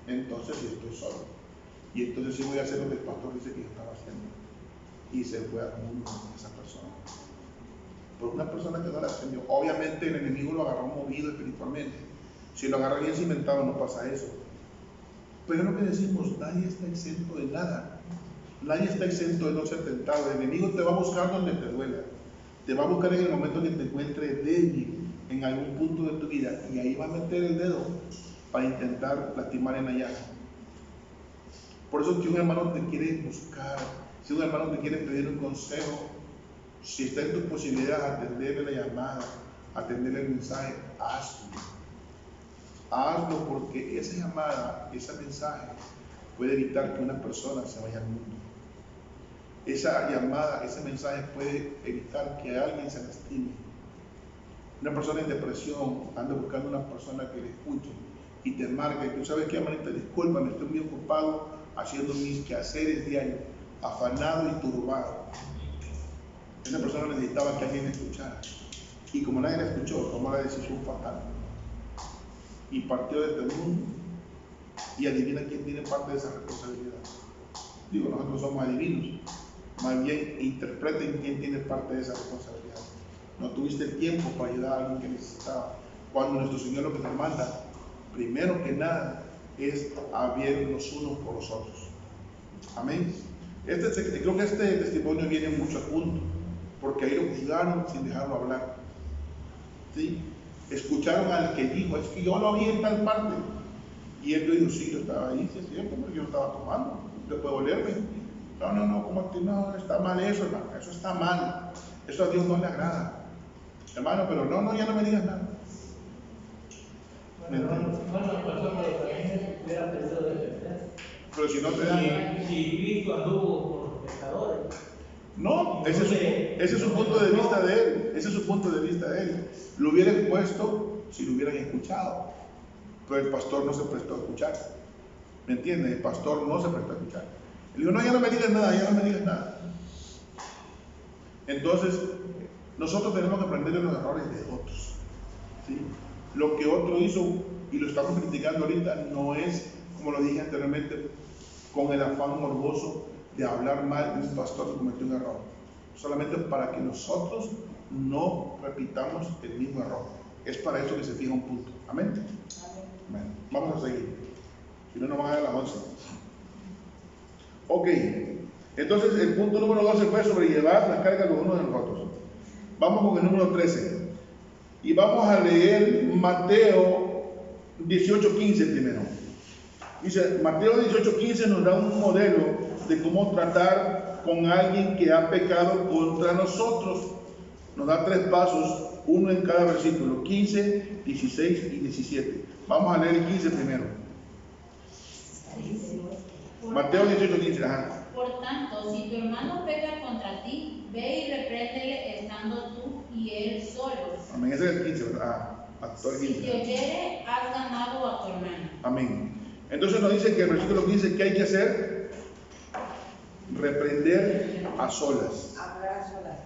Entonces sí estoy solo. Y entonces sí voy a hacer lo que el pastor dice que yo estaba haciendo. Y se fue al mundo esa persona. Por una persona que no la atendió. Obviamente el enemigo lo agarró movido espiritualmente. Si lo agarra bien cimentado no pasa eso. Pero lo que decimos, nadie está exento de nada. Nadie está exento de no ser tentado. El enemigo te va a buscar donde te duela. Te va a buscar en el momento que te encuentres débil en algún punto de tu vida. Y ahí va a meter el dedo para intentar lastimar en la llaga. Por eso si un hermano te quiere buscar, si un hermano te quiere pedir un consejo, si está en tu posibilidad atenderle la llamada, atenderle el mensaje, hazlo. Hazlo porque esa llamada, ese mensaje puede evitar que una persona se vaya al mundo. Esa llamada, ese mensaje puede evitar que alguien se lastime. Una persona en depresión anda buscando una persona que le escuche y te marca, y tú sabes que, hermanita, discúlpame, estoy muy ocupado haciendo mis quehaceres diarios, afanado y turbado. Esa persona necesitaba que alguien la escuchara. Y como nadie la escuchó, tomó la decisión fatal. Y partió de este mundo. y adivina quién tiene parte de esa responsabilidad. Digo, nosotros somos adivinos, más bien interpreten quién tiene parte de esa responsabilidad. No tuviste el tiempo para ayudar a alguien que necesitaba. Cuando nuestro Señor lo que nos manda, primero que nada, es a ver los unos por los otros. Amén. Creo que este testimonio viene mucho a punto, porque ahí lo juzgaron sin dejarlo hablar. ¿Sí? Escucharon al que dijo, es que yo lo vi en tal parte. Y él dijo, sí, yo estaba ahí, sí es cierto, pero yo estaba tomando, usted puede olerme. No, ¿cómo que no? Está mal eso, hermano, eso está mal. Eso a Dios no le agrada. Hermano, pero no, ya no me digas nada. Bueno, pasó, pero también hubiera pedido de defender. Pero si no te dan. Si Cristo anduvo con los pecadores. No, ese es su punto de vista de él. Ese es su punto de vista de él. Lo hubiera expuesto si lo hubieran escuchado. Pero el pastor no se prestó a escuchar. ¿Me entiendes? El pastor no se prestó a escuchar. Él dijo, no, ya no me digas nada, ya no me digas nada. Entonces, nosotros tenemos que aprender de los errores de otros. ¿Sí? Lo que otro hizo, y lo estamos criticando ahorita, no es, como lo dije anteriormente, con el afán morboso de hablar mal de un pastor que cometió un error. Solamente para que nosotros no repitamos el mismo error. Es para eso que se fija un punto. Amén. Amén. Vamos a seguir. Si no, nos van a dar las 11. Ok. Entonces, el punto número 12 fue sobrellevar las cargas de los unos de los otros. Vamos con el número 13. Y vamos a leer Mateo 18:15 primero. Dice, Mateo 18:15 nos da un modelo de cómo tratar con alguien que ha pecado contra nosotros. Nos da 3 pasos, uno en cada versículo, 15, 16 y 17. Vamos a leer el 15 primero. Mateo 18:15. Ajá. Por tanto, si tu hermano peca contra ti, ve y repréndele estando tú y él solos. Amén. Ese es el 15, ¿verdad? Todo el Si 15. te oyere, has ganado a tu hermano. Amén. Entonces nos dice que el versículo 15, ¿qué hay que hacer? Reprender a solas. Hablar a solas.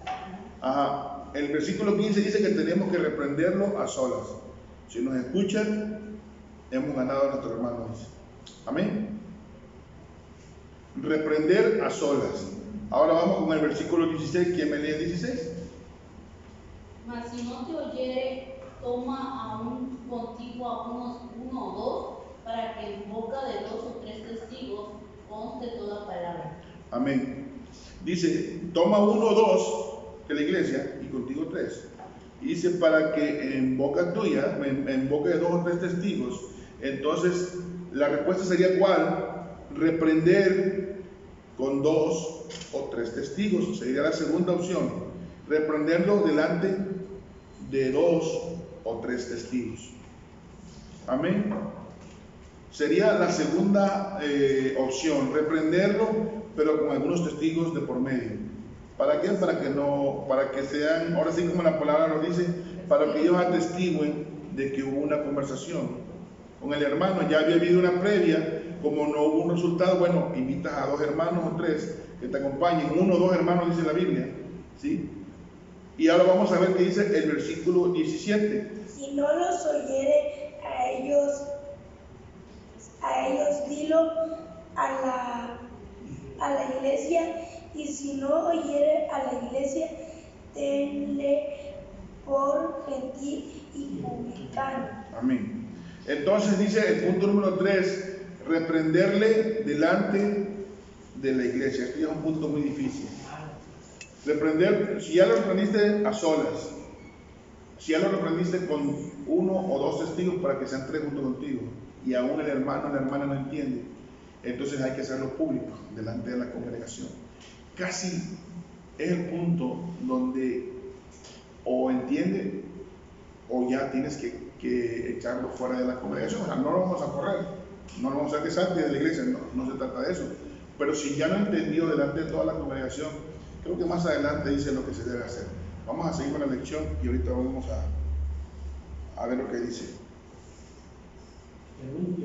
Ajá. El versículo 15 dice que tenemos que reprenderlo a solas. Si nos escuchan, hemos ganado a nuestro hermano. Dice. Amén. Reprender a solas. Ahora vamos con el versículo 16. ¿Quién me lee el 16? Mas si no te oyere, toma aún contigo a uno o dos, para que en boca de 2 o 3 testigos conste toda palabra. Amén. Dice, toma 1 o 2 de la iglesia y contigo 3. Y dice, para que en boca tuya, en boca de 2 o 3 testigos. Entonces, la respuesta sería ¿cuál? Reprender con 2 o 3 testigos. Sería la segunda opción. Reprenderlo delante de 2 o 3 testigos. Amén. Sería la segunda opción, reprenderlo, pero con algunos testigos de por medio. ¿Para qué? Para que sean, ahora sí como la palabra lo dice, para que ellos atestiguen de que hubo una conversación con el hermano. Ya había habido una previa, como no hubo un resultado, bueno, invitas a 2 hermanos o 3 que te acompañen, 1 o 2 hermanos dice la Biblia, ¿sí? Y ahora vamos a ver qué dice el versículo 17. Si no los oyere a ellos dilo a la iglesia, y si no oyere a la iglesia, tenle por gentil y publicano. Amén. Entonces dice el punto número 3, reprenderle delante de la iglesia. Este es un punto muy difícil. Reprender, si ya lo reprendiste a solas, si ya lo reprendiste con 1 o 2 testigos para que sean 3 junto contigo, y aún el hermano o la hermana no entiende, entonces hay que hacerlo público, delante de la congregación. Casi es el punto donde o entiende o ya tienes que echarlo fuera de la congregación. O sea, no lo vamos a correr, no lo vamos a hacer que salte de la iglesia, no se trata de eso. Pero si ya no entendió delante de toda la congregación, creo que más adelante dice lo que se debe hacer. Vamos a seguir con la lección y ahorita vamos a ver lo que dice.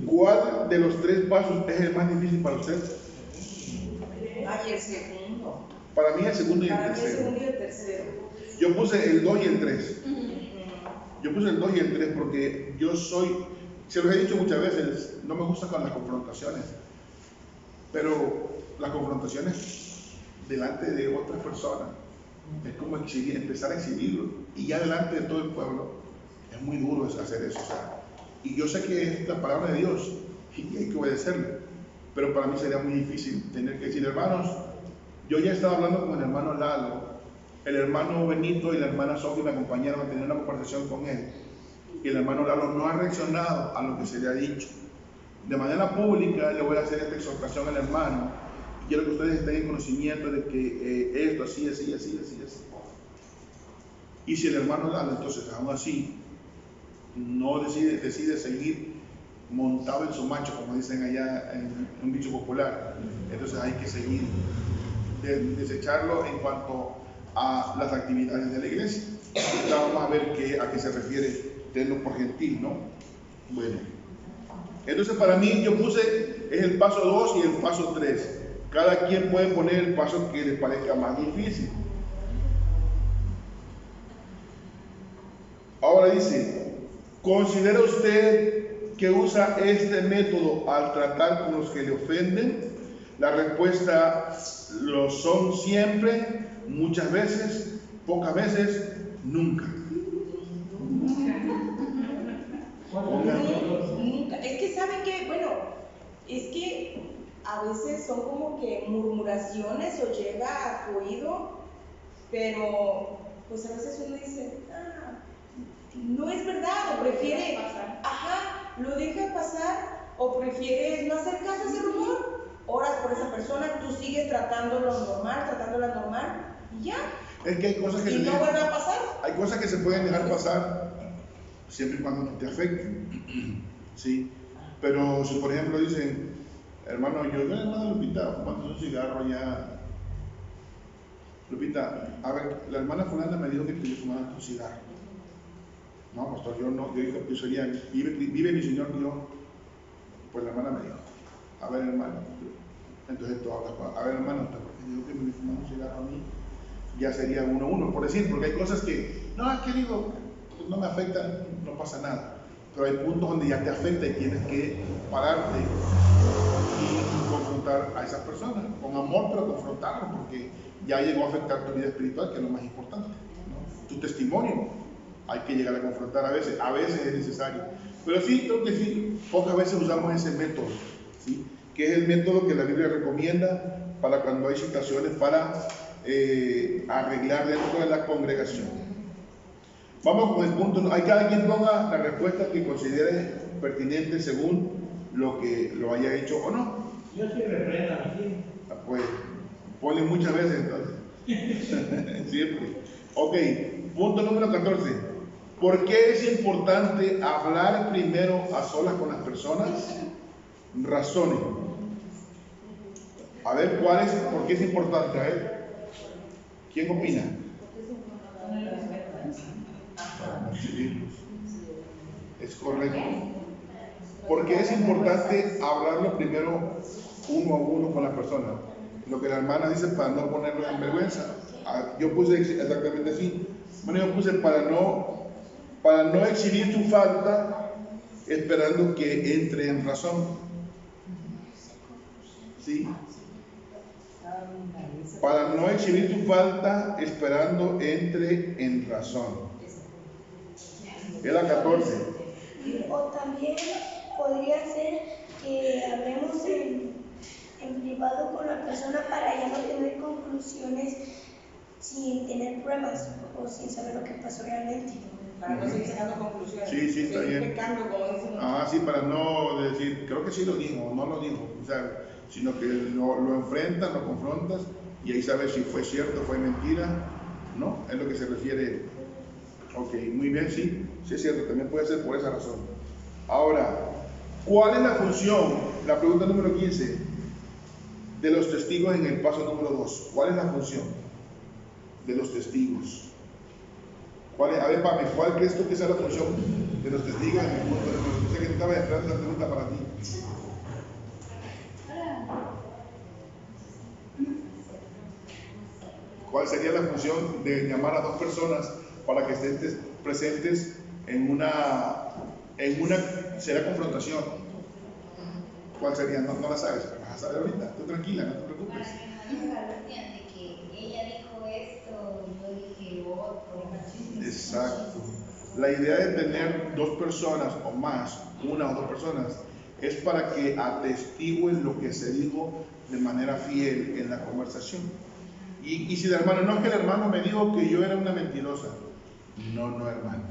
¿Cuál de los 3 pasos es el más difícil para usted? Ay, el segundo. Para mí el segundo y el Para mí el tercero. segundo y el tercero. Yo puse el 2 y el 3. Yo puse el 2 y el 3 porque yo soy Se los he dicho muchas veces, no me gusta con las confrontaciones, pero las confrontaciones delante de otras personas es como empezar a exhibirlo, y ya delante de todo el pueblo es muy duro hacer eso. O sea, y yo sé que es la palabra de Dios y hay que obedecerle, pero para mí sería muy difícil tener que decir, hermanos, yo ya estaba hablando con el hermano Lalo, el hermano Benito y la hermana Sofi me acompañaron a tener una conversación con él, y el hermano Lalo no ha reaccionado a lo que se le ha dicho. De manera pública le voy a hacer esta exhortación al hermano, y quiero que ustedes estén en conocimiento de que esto así. Y si el hermano Lalo entonces aún así no decide seguir montado en su macho, como dicen allá en un dicho popular, entonces hay que seguir, desecharlo en cuanto a las actividades de la iglesia. Ya vamos a ver a qué se refiere tenerlo por gentil, ¿no? Bueno, entonces para mí yo puse es el paso 2 y el paso 3. Cada quien puede poner el paso que le parezca más difícil. Ahora dice, ¿considera usted que usa este método al tratar con los que le ofenden? La respuesta lo son siempre, muchas veces, pocas veces, nunca. Nunca. Es que saben que, bueno, es que a veces son como que murmuraciones o llega a tu oído, pero pues a veces uno dice, no es verdad, o prefiere, lo deja pasar, o prefieres no hacer caso a ese rumor, oras por esa persona, tú sigues tratándola normal, y ya. Es que hay cosas que no vuelve a pasar. Hay cosas que se pueden dejar pasar siempre y cuando no te afecten, ¿sí? Pero si por ejemplo dicen, hermano, yo hermano Lupita, fumando un cigarro ya. Lupita, a ver, la hermana fulana me dijo que yo fumaba un cigarro. No, pastor, yo no, yo dije, yo sería, vive mi Señor Dios. Pues la hermana me dijo, a ver hermano, entonces todas las cosas, a ver hermano, porque dijo que me fumaba un cigarro a mí, ya sería 1-1, por decir, porque hay cosas que, no, es que digo, pues no me afectan, no pasa nada, pero hay puntos donde ya te afecta y tienes que pararte y confrontar a esas personas, con amor, pero confrontarlos, porque ya llegó a afectar tu vida espiritual, que es lo más importante, ¿no? Tu testimonio, hay que llegar a confrontar a veces es necesario, pero sí, creo que sí, pocas veces usamos ese método, ¿sí? Que es el método que la Biblia recomienda para cuando hay situaciones para arreglar dentro de la congregación. Vamos con el punto, hay cada quien ponga la respuesta que considere pertinente según lo que lo haya hecho o no. Yo sí reprendo aquí. Pues ponen muchas veces entonces. Siempre. Ok, punto número 14. ¿Por qué es importante hablar primero a solas con las personas? Razones. A ver, ¿por qué es importante? A ver, ¿quién opina? Para recibirlos. Es correcto. ¿Por qué es importante hablarlo primero uno a uno con la persona? Lo que la hermana dice para no ponerlo en vergüenza. Yo puse exactamente así. Bueno, yo puse para no exhibir tu falta esperando que entre en razón. ¿Sí? Para no exhibir tu falta esperando entre en razón. Es la 14. O también podría ser que hablemos en privado con la persona para ya no tener conclusiones sin tener pruebas o sin saber lo que pasó realmente. Para no seguir sacando conclusiones. Sí, está bien. Pecando, como dicen. Sí, para no decir, creo que sí lo dijo o no lo dijo, o sea, sino que lo enfrentas, lo confrontas y ahí sabes si fue cierto, fue mentira, ¿no? Es lo que se refiere. Ok, muy bien, sí es cierto, también puede ser por esa razón. Ahora, ¿cuál es la función? La pregunta número 15 de los testigos en el paso número 2. ¿Cuál es la función de los testigos? A ver, Pame, ¿cuál crees tú que sea la función de los testigos en el punto número 2? Sé que estaba esperando esa pregunta para ti. ¿Cuál sería la función de llamar a dos personas para que estén presentes en será confrontación. ¿Cuál sería? No la sabes, vas a saber ahorita. Tú tranquila, no te preocupes. Para que no haya calumnia de que ella dijo esto, yo dije otro. Exacto. La idea de tener dos personas o más, una o dos personas, es para que atestiguen lo que se dijo de manera fiel en la conversación. Y si el hermano, no es que el hermano me dijo que yo era una mentirosa. No, hermano.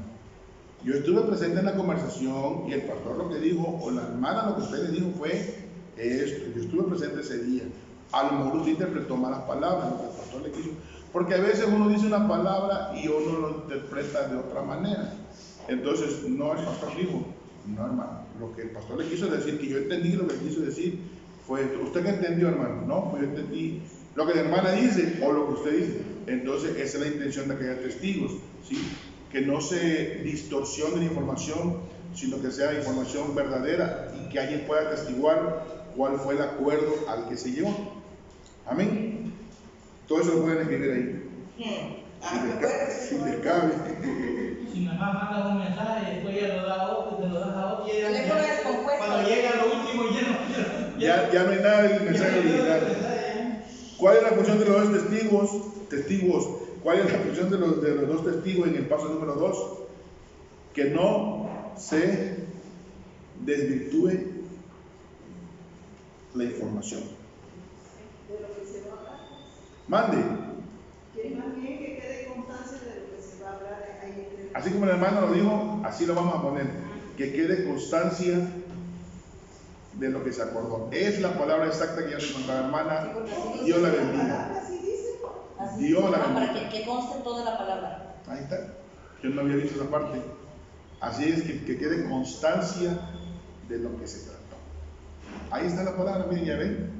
Yo estuve presente en la conversación y el pastor lo que dijo, o la hermana lo que usted le dijo fue esto. Yo estuve presente ese día. A lo mejor usted interpretó malas palabras, lo que el pastor le quiso. Porque a veces uno dice una palabra y uno lo interpreta de otra manera. Entonces, no, el pastor dijo, no, hermano. Lo que el pastor le quiso decir, que yo entendí lo que quiso decir, fue esto. ¿Usted qué entendió, hermano? No, pues yo entendí lo que la hermana dice o lo que usted dice. Entonces, esa es la intención de que haya testigos, ¿sí? Que no se distorsione la información, sino que sea información verdadera y que alguien pueda atestiguar cuál fue el acuerdo al que se llegó. Amén. Todo eso lo pueden escribir ahí. Si les cabe. Si mamá manda un mensaje y después ella lo da a otro y te lo das a otro, y ella Teléfono descompuesto. cuando llega a lo último Ya no hay nada del mensaje original. ¿Cuál es la función de los dos testigos? ¿Cuál es la función de los dos testigos en el paso número 2? Que no se desvirtúe la información. De lo que se va a hablar. Mande. Que más bien que quede constancia de lo que se va a hablar ahí. Así como el hermano lo dijo, así lo vamos a poner. Que quede constancia de lo que se acordó. Es la palabra exacta que yo le encontré a la hermana. Dios la bendiga. Así, Dios la para bendiga. que conste toda la palabra. Ahí está. Yo no había visto esa parte. Así es que quede constancia de lo que se trató. Ahí está la palabra, miren, ya ven.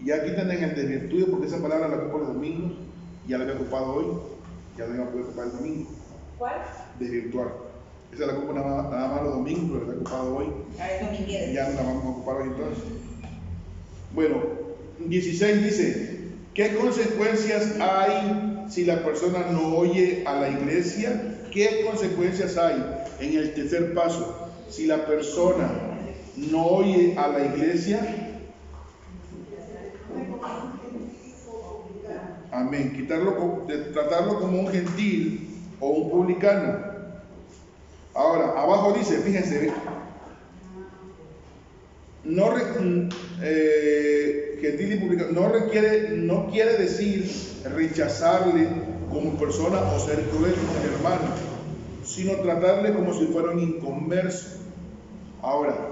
Y aquí tienen el desvirtude, porque esa palabra la ocupo los domingos. Ya la había ocupado hoy. Ya la había ocupado el domingo. ¿Cuál? Desvirtuar. Esa la ocupo nada más los domingos, pero la he ocupado hoy. Es Ya no la vamos a ocupar hoy entonces. Bueno, 16 dice, ¿qué consecuencias hay si la persona no oye a la iglesia? ¿Qué consecuencias hay en el tercer paso? Si la persona no oye a la iglesia, amén, tratarlo como un gentil o un publicano. Ahora, abajo dice, fíjense, gentil y publicano, no quiere decir rechazarle como persona o ser cruel con el hermano, sino tratarle como si fuera un inconverso. Ahora,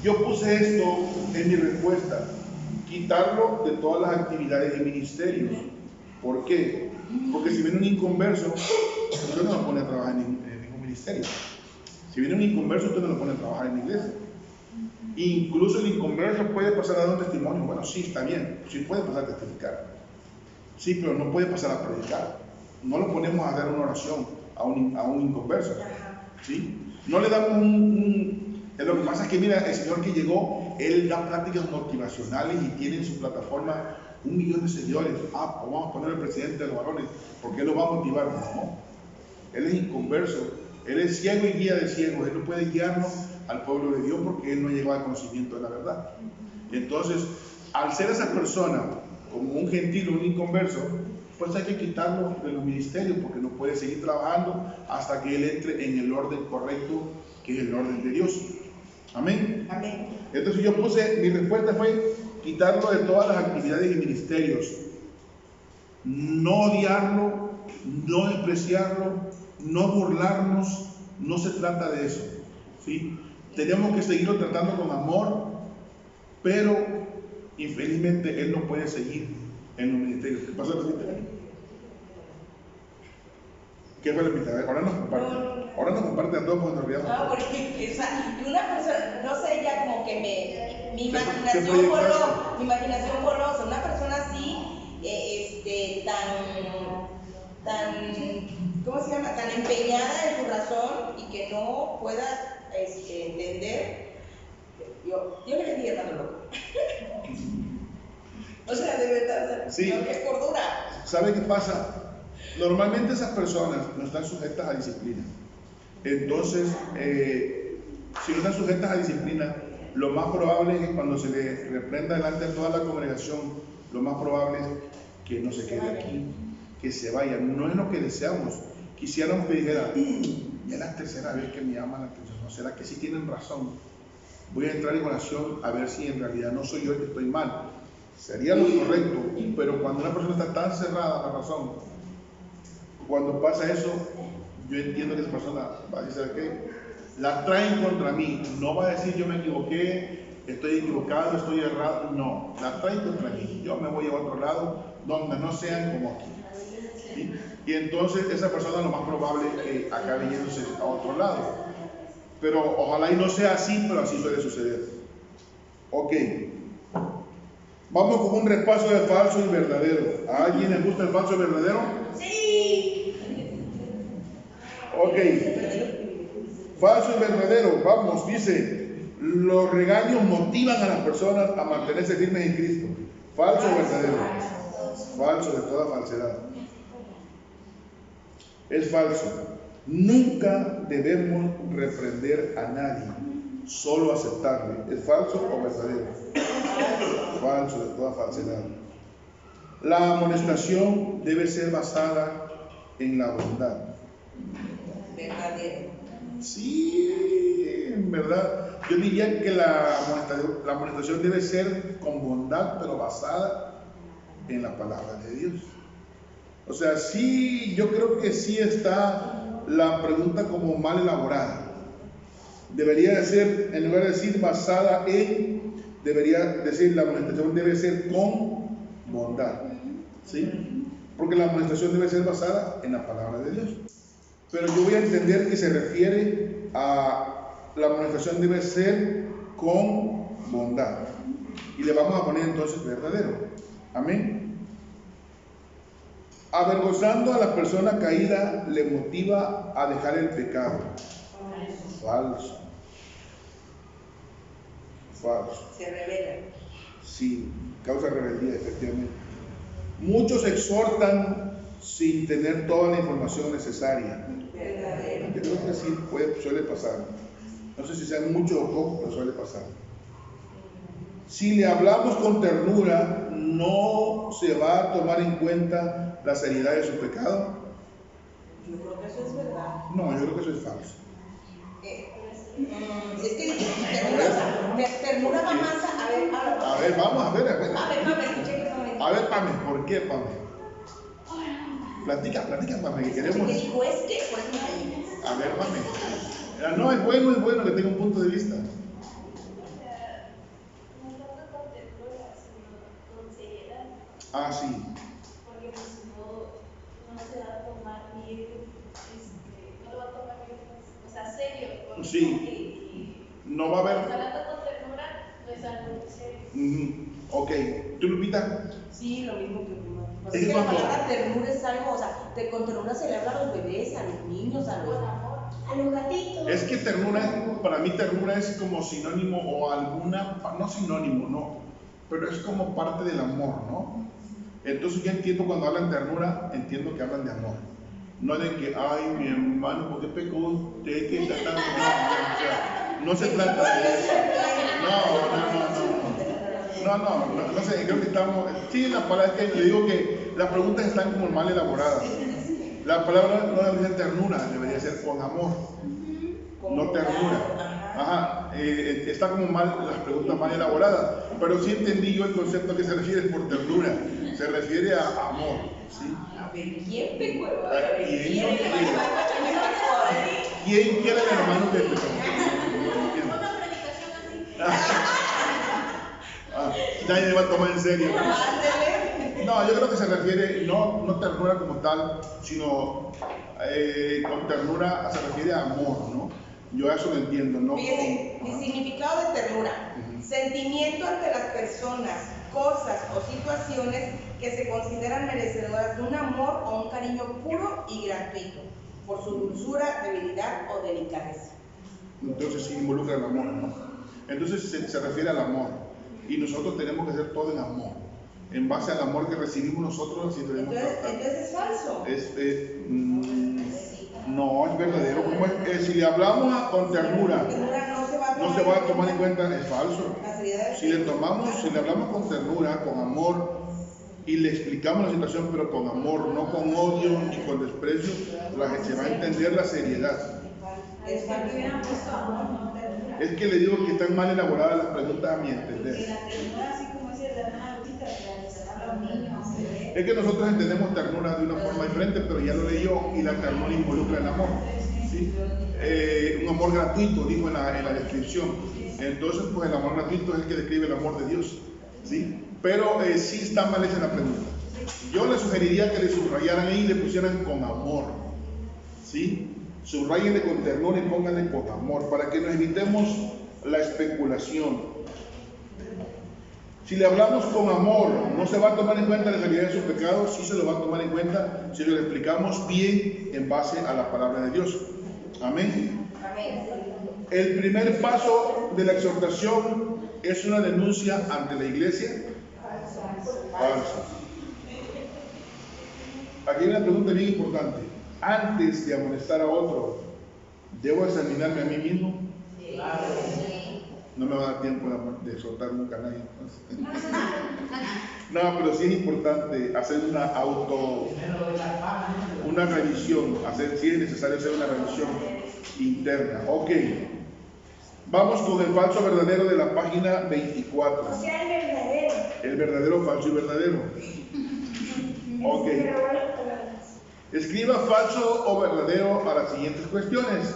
yo puse esto en mi respuesta, quitarlo de todas las actividades y ministerios. ¿Por qué? Porque si viene un inconverso, usted no lo pone a trabajar en ningún ministerio. Si viene un inconverso, usted no lo pone a trabajar en la iglesia. Incluso el inconverso puede pasar a dar un testimonio. Bueno, sí, está bien, sí puede pasar a testificar. Sí, pero no puede pasar a predicar. No lo ponemos a dar una oración a un inconverso. ¿Sí? No le damos Lo que pasa es que, mira, el señor que llegó, él da prácticas motivacionales y tiene en su plataforma 1 millón de seguidores. Ah, pues vamos a poner al presidente de los varones, porque él lo va a motivar. No, él es inconverso, él es ciego y guía de ciegos, él no puede guiarnos al pueblo de Dios porque él no ha llegado al conocimiento de la verdad. Entonces, al ser esa persona como un gentil o un inconverso, pues hay que quitarlo de los ministerios porque no puede seguir trabajando hasta que él entre en el orden correcto, que es el orden de Dios. Amén. Amén. Entonces yo puse, mi respuesta fue quitarlo de todas las actividades y ministerios. No odiarlo, no despreciarlo, no burlarnos, no se trata de eso. ¿Sí? Tenemos que seguirlo tratando con amor, pero infelizmente él no puede seguir en los ministerios. ¿Qué pasó, Rosita? ¿Qué fue la mitad? Ahora nos comparte. Ahora nos comparte a todos cuando nos olvidamos. No, porque, o sea, una persona, no sé, ya como que mi imaginación voló, o sea, una persona así, ¿cómo se llama? Tan empeñada en su razón y que no pueda entender. Yo le bendiga, hermano loco. O sea, de verdad, sí. no, qué cordura. ¿Sabe qué pasa? Normalmente esas personas no están sujetas a disciplina. Entonces, si no están sujetas a disciplina, lo más probable es que cuando se le reprenda delante de toda la congregación, lo más probable es que no se quede aquí, que se vaya. No es lo que deseamos. Quisiéramos que dijera, ya es la tercera vez que me llaman la atención. ¿No será que sí tienen razón? Voy a entrar en oración a ver si en realidad no soy yo el que estoy mal. Sería lo correcto, pero cuando una persona está tan cerrada a la razón, cuando pasa eso, yo entiendo que esa persona va a decir, ¿sabe qué? La traen contra mí, no va a decir yo me equivoqué, estoy equivocado, estoy errado, no, la traen contra mí, yo me voy a otro lado donde no sean como aquí. ¿Sí? Y entonces esa persona lo más probable es que acabe yéndose a otro lado. Pero ojalá y no sea así, pero así suele suceder. Ok. Vamos con un repaso de falso y verdadero. ¿A alguien le gusta el falso y verdadero? Sí. Ok. Falso y verdadero. Vamos, dice, los regaños motivan a las personas a mantenerse firmes en Cristo. Falso o verdadero. Falso de toda falsedad. Es falso. Nunca debemos reprender a nadie, solo aceptarle. ¿Es falso o verdadero? Falso de toda falsedad. La amonestación debe ser basada en la bondad. Verdadero. Sí, en verdad. Yo diría que la amonestación debe ser con bondad, pero basada en la palabra de Dios. O sea, sí, yo creo que sí está la pregunta como mal elaborada. Debería de ser, en lugar de decir basada en, debería decir la amonestación debe ser con bondad. ¿Sí? Porque la amonestación debe ser basada en la palabra de Dios. Pero yo voy a entender que se refiere a la amonestación debe ser con bondad. Y le vamos a poner entonces verdadero. Amén. Avergonzando a la persona caída le motiva a dejar el pecado. Falso. Falso. Se revela. Sí, causa rebeldía, efectivamente. Muchos exhortan sin tener toda la información necesaria. Verdadero. Yo creo que sí suele pasar. No sé si sea mucho o poco, pero suele pasar. Si le hablamos con ternura, no se va a tomar en cuenta la seriedad de su pecado. Yo creo que eso es verdad. No, yo creo que eso es falso. Es que ternura va más a ver, A ver, vamos a ver. Pame, escuché que Pame. A ver, Pame, ¿por qué, Pame? Platica, Pame, que queremos. Que dijo es que, pues no hay. A ver, Pame. No, es bueno que tenga un punto de vista. Ah, sí. Porque pues no se va a tomar bien, no lo va a tomar bien, o sea, serio. Sí. No va a haber. Hablando con ternura, no es algo serio. Ok. ¿Tú, Lupita? Sí, lo mismo que Puma. Es Es que la cuando- palabra ternura es algo, o sea, con ternura se le habla a los bebés, a los niños, a los... A los gatitos. Es que ternura, para mí ternura es como sinónimo o alguna, no sinónimo, no, pero es como parte del amor, ¿no? Entonces yo entiendo cuando hablan ternura, entiendo que hablan de amor. No de que, ay, mi hermano, ¿por qué pecó usted que está tan... No se trata de eso. No sé, creo que estamos... Sí, la palabra es que le digo que las preguntas están como mal elaboradas. La palabra no debería ser ternura, debería ser con amor, no ternura. Ajá, está como mal, las preguntas mal elaboradas, pero sí entendí yo el concepto que se refiere por ternura, se refiere a amor, ¿sí? A ver, ¿quién pecó? ¿Quién no quiere? ¿Quién quiere el hermano que pecó? Una predicación así. Nadie me va a tomar en serio. No, yo creo que se refiere, no ternura como tal, sino con ternura se refiere a amor, ¿no? Yo eso lo entiendo, ¿no? Fíjense, el significado de ternura. Sentimiento ante las personas, cosas o situaciones que se consideran merecedoras de un amor o un cariño puro y gratuito, por su dulzura, debilidad o delicadeza. Entonces sí involucra el amor, ¿no? Entonces se refiere al amor. Y nosotros tenemos que hacer todo en amor. en base al amor que recibimos nosotros, así debemos tratar. Entonces es falso. No, es verdadero. ¿Cómo es? Si le hablamos con ternura, no se va a tomar en cuenta, es falso. Si le hablamos con ternura, con amor, y le explicamos la situación, pero con amor, no con odio ni con desprecio, se va a entender la seriedad. Es que le digo que están mal elaboradas las preguntas a mi entender. Es que nosotros entendemos ternura de una forma diferente, pero ya lo leí yo, y la ternura involucra el amor, ¿sí? Un amor gratuito, dijo en la descripción. Entonces, pues el amor gratuito es el que describe el amor de Dios, ¿sí? Pero sí está mal hecha la pregunta. Yo le sugeriría que le subrayaran ahí y le pusieran con amor, ¿sí? Subrayenle con ternura y pónganle con amor, para que nos evitemos la especulación. Si le hablamos con amor, no se va a tomar en cuenta la realidad de sus pecados, sí se lo va a tomar en cuenta si lo explicamos bien en base a la palabra de Dios. Amén. El primer paso de la exhortación es una denuncia ante la iglesia. Falso. Aquí hay una pregunta bien importante. Antes de amonestar a otro, ¿debo examinarme a mí mismo? No me va a dar tiempo de exhortar nunca a nadie. No, pero sí es importante hacer una revisión, si es necesario hacer una revisión interna. Ok. Vamos con el falso verdadero de la página 24. O sea, el verdadero. El verdadero, falso y verdadero. Ok. Escriba falso o verdadero a las siguientes cuestiones.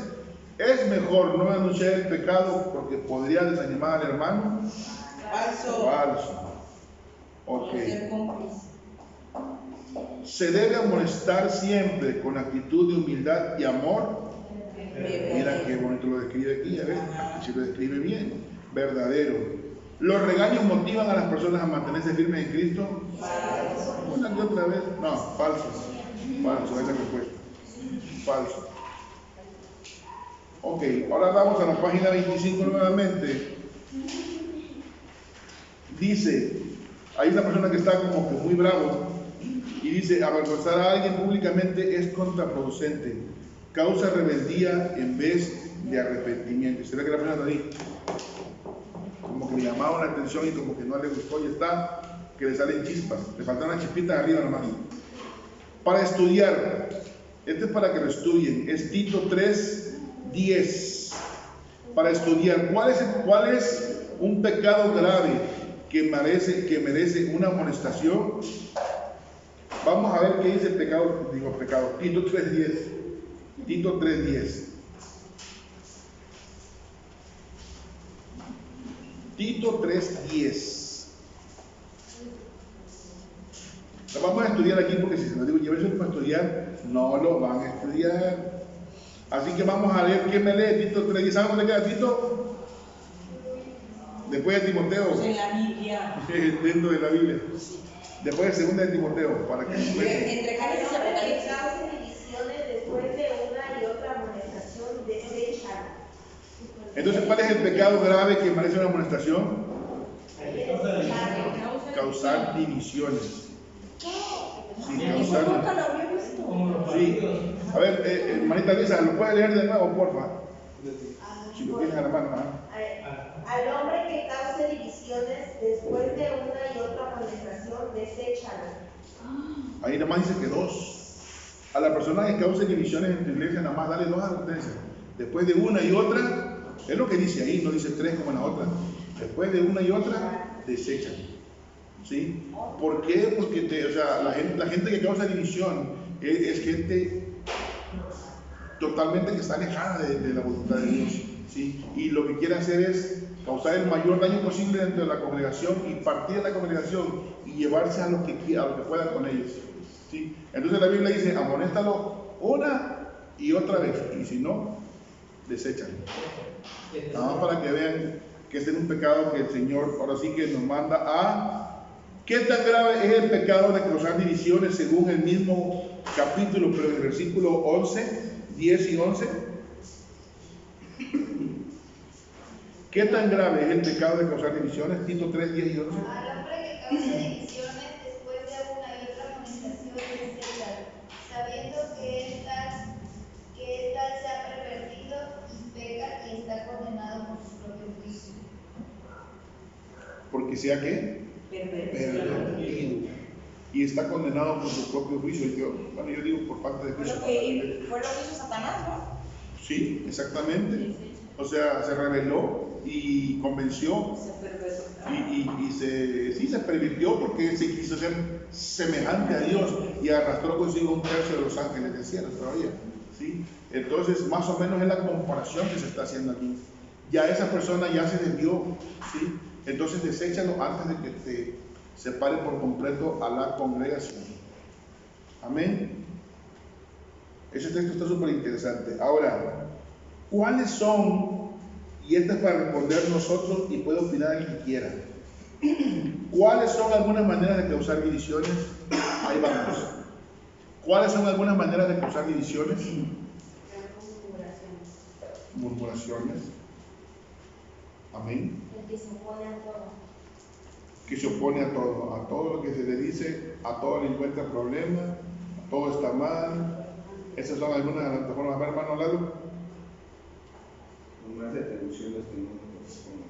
¿Es mejor no denunciar el pecado porque podría desanimar al hermano? Falso. Falso. Ok. ¿Se debe amonestar siempre con actitud de humildad y amor? Mira qué bonito lo describe aquí, a ver, si lo describe bien. Verdadero. ¿Los regaños motivan a las personas a mantenerse firmes en Cristo? Una y otra vez. No, falso. Falso, es la respuesta. Falso. Ok, ahora vamos a la página 25 nuevamente. Dice, hay una persona que está como que muy bravo y dice, avergonzar a alguien públicamente es contraproducente, causa rebeldía en vez de arrepentimiento. ¿Será que la persona está ahí? Como que le llamaba la atención y como que no le gustó y está, que le salen chispas, le faltan unas chispitas arriba nomás. Para estudiar, este es para que lo estudien, es Tito 3:10. Para estudiar, ¿cuál es un pecado grave que merece una amonestación? Vamos a ver qué dice el pecado, Tito 3:10. Tito 3:10. Tito 3:10. Lo vamos a estudiar aquí porque si se lo digo, llévense para estudiar, no lo van a estudiar. Así que vamos a ver qué me lee Tito 3:10. ¿Saben dónde queda Tito? Después de Timoteo. En la Biblia. Dentro de la Biblia. Después de 2 de Timoteo, para que entre Génesis y Apocalipsis. Después de una y otra amonestación, desechan. Entonces, ¿cuál es el pecado grave que merece una amonestación? Causar divisiones. Sí, causar. Nunca lo había visto. Sí. A ver, hermanita Luisa, ¿lo puede leer de nuevo, porfa? Si lo tienes a la mano. Al hombre que cause divisiones después de una y otra amonestación, deséchalo. Ahí nada más dice que 2. A la persona que cause divisiones en tu iglesia, nada más dale 2 advertencias. Después de una y otra, es lo que dice ahí, no dice 3 como en la otra. Después de una y otra, deséchalo. ¿Sí? ¿Por qué? Porque la gente que causa división es gente totalmente que está alejada de la voluntad de Dios. ¿Sí? Y lo que quiere hacer es causar el mayor daño posible dentro de la congregación y partir de la congregación y llevarse a lo que puedan con ellos. ¿Sí? Entonces la Biblia dice, amonéstalo una y otra vez, y si no, deséchalo. Nada más para que vean que este es un pecado que el Señor ahora sí que nos manda a... ¿Qué tan grave es el pecado de causar divisiones según el mismo capítulo, pero en el versículo 11, 10 y 11? ¿Qué tan grave es el pecado de causar divisiones? Tito 3, 10 y 11. Al hombre que cause divisiones después de una y otra amonestación desechado, sabiendo que el tal se ha pervertido y peca y está condenado por su propio juicio. Porque sea que pervertido. Y está condenado por su propio juicio. Yo digo por parte de Fue Cristo. lo que hizo Satanás, ¿no? Sí, exactamente. O sea, se rebeló y convenció se pervirtió porque se quiso ser semejante a Dios y arrastró consigo un tercio de los ángeles del cielo todavía. ¿Sí? Entonces, más o menos es la comparación que se está haciendo aquí. Ya esa persona ya se desvió, ¿sí? Entonces deséchalo antes de que te separe por completo a la congregación. Amén. Ese texto está súper interesante. Ahora, ¿cuáles son? Y este es para responder nosotros y puede opinar el que quiera. ¿Cuáles son algunas maneras de causar divisiones? Ahí vamos. ¿Cuáles son algunas maneras de causar divisiones? Murmuraciones. Amén. El que se opone a todo. Que se opone a todo lo que se le dice, a todo le encuentra problema, a todo está mal. Esas son algunas de las formas. A ver, hermano Lalo. Tomarse atribuciones que no nos corresponden.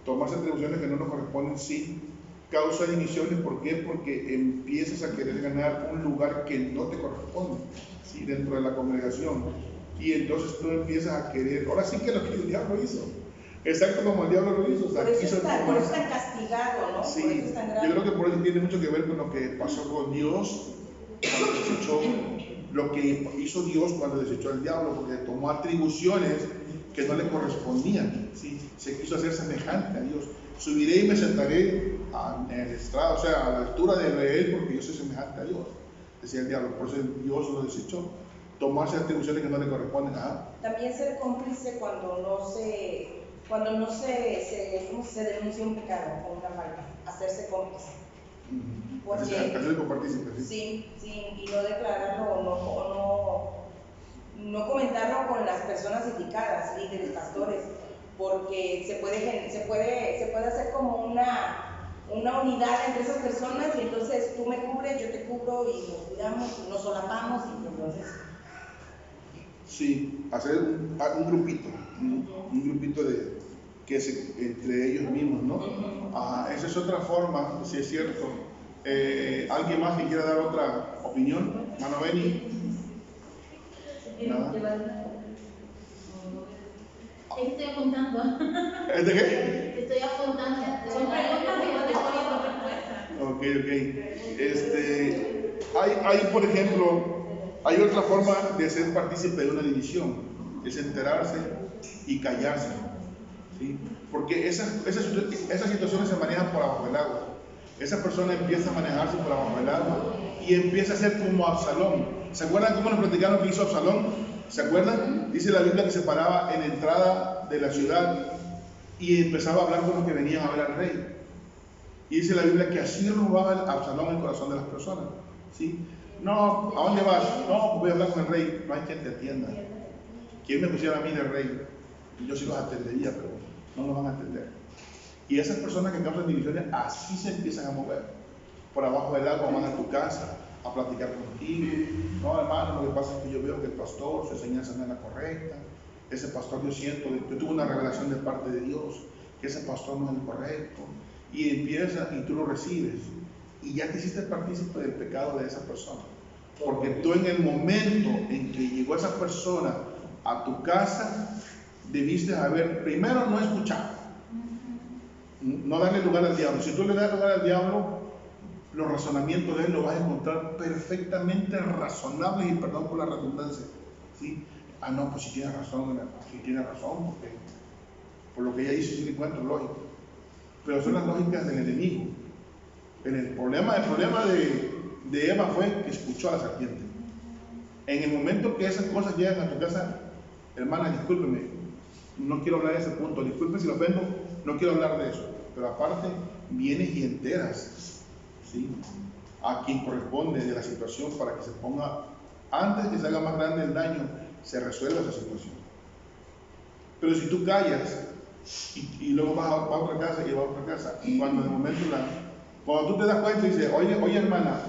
Tomarse atribuciones que no nos corresponden, sí. Causa divisiones, ¿por qué? Porque empiezas a querer ganar un lugar que no te corresponde, ¿sí? Dentro de la congregación. Y entonces tú empiezas a querer, ahora sí que lo que el diablo hizo. Exacto como el diablo lo hizo. O sea, por eso está castigado, ¿no? Sí, por eso está grave. yo creo que por eso tiene mucho que ver con lo que pasó con Dios cuando desechó, lo que hizo Dios cuando desechó al diablo, porque tomó atribuciones que no le correspondían, ¿sí? Se quiso hacer semejante a Dios. Subiré y me sentaré en el estrado, o sea, a la altura de él, porque yo soy semejante a Dios, decía el diablo. Por eso Dios lo desechó. Tomarse atribuciones que no le corresponden. También ser cómplice cuando no se denuncia un pecado o una falta, hacerse cómplice. Porque, hacerse compartícipe, sí, y no declararlo o no comentarlo con las personas indicadas, líderes, pastores, porque se puede hacer como una unidad entre esas personas y entonces tú me cubres, yo te cubro y nos cuidamos, nos solapamos y entonces... Sí, hacer un grupito, un grupito entre ellos mismos, ¿no? Esa es otra forma, si es cierto. ¿Alguien más que quiera dar otra opinión? Mano Beni. ¿Nada? Estoy apuntando. ¿De qué? Estoy apuntando. Son preguntas y yo te doy la respuesta. Ok. Hay, por ejemplo, hay otra forma de ser partícipe de una división, es enterarse y callarse, ¿sí? Porque esas situaciones se manejan por abajo del agua. Esa persona empieza a manejarse por abajo del agua y empieza a ser como Absalón. ¿Se acuerdan cómo nos platicaron que hizo Absalón? ¿Se acuerdan? Dice la Biblia que se paraba en la entrada de la ciudad y empezaba a hablar con los que venían a ver al rey. Y dice la Biblia que así robaba Absalón el corazón de las personas, ¿sí? No, ¿a dónde vas? No, voy a hablar con el rey. No hay quien te atienda. ¿Quién me pusiera a mí de rey? Yo sí los atendería, pero no los van a atender. Y esas personas que causan divisiones así se empiezan a mover. Por abajo del agua van a tu casa a platicar contigo. No, hermano, lo que pasa es que yo veo que el pastor, su enseñanza no es la correcta. Ese pastor yo tuve una revelación de parte de Dios, que ese pastor no es el correcto. Y empieza y tú lo recibes. Y ya te hiciste partícipe del pecado de esa persona. Porque tú en el momento en que llegó esa persona a tu casa, debiste haber, primero no escuchar, no darle lugar al diablo. Si tú le das lugar al diablo, los razonamientos de él los vas a encontrar perfectamente razonables, y perdón por la redundancia, ¿sí? No, pues si tiene razón, porque por lo que ella dice sí le encuentro lógica. Pero son las lógicas del enemigo. El problema de Eva fue que escuchó a la serpiente. En el momento que esas cosas llegan a tu casa, hermana, discúlpeme, no quiero hablar de ese punto, disculpe si lo ofendo, no quiero hablar de eso. Pero aparte, vienes y enteras, ¿sí?, a quien corresponde de la situación para que se ponga, antes que se haga más grande el daño, se resuelva esa situación. Pero si tú callas y luego vas a otra casa y vas a otra casa, y cuando de momento Cuando tú te das cuenta y dices, oye hermana,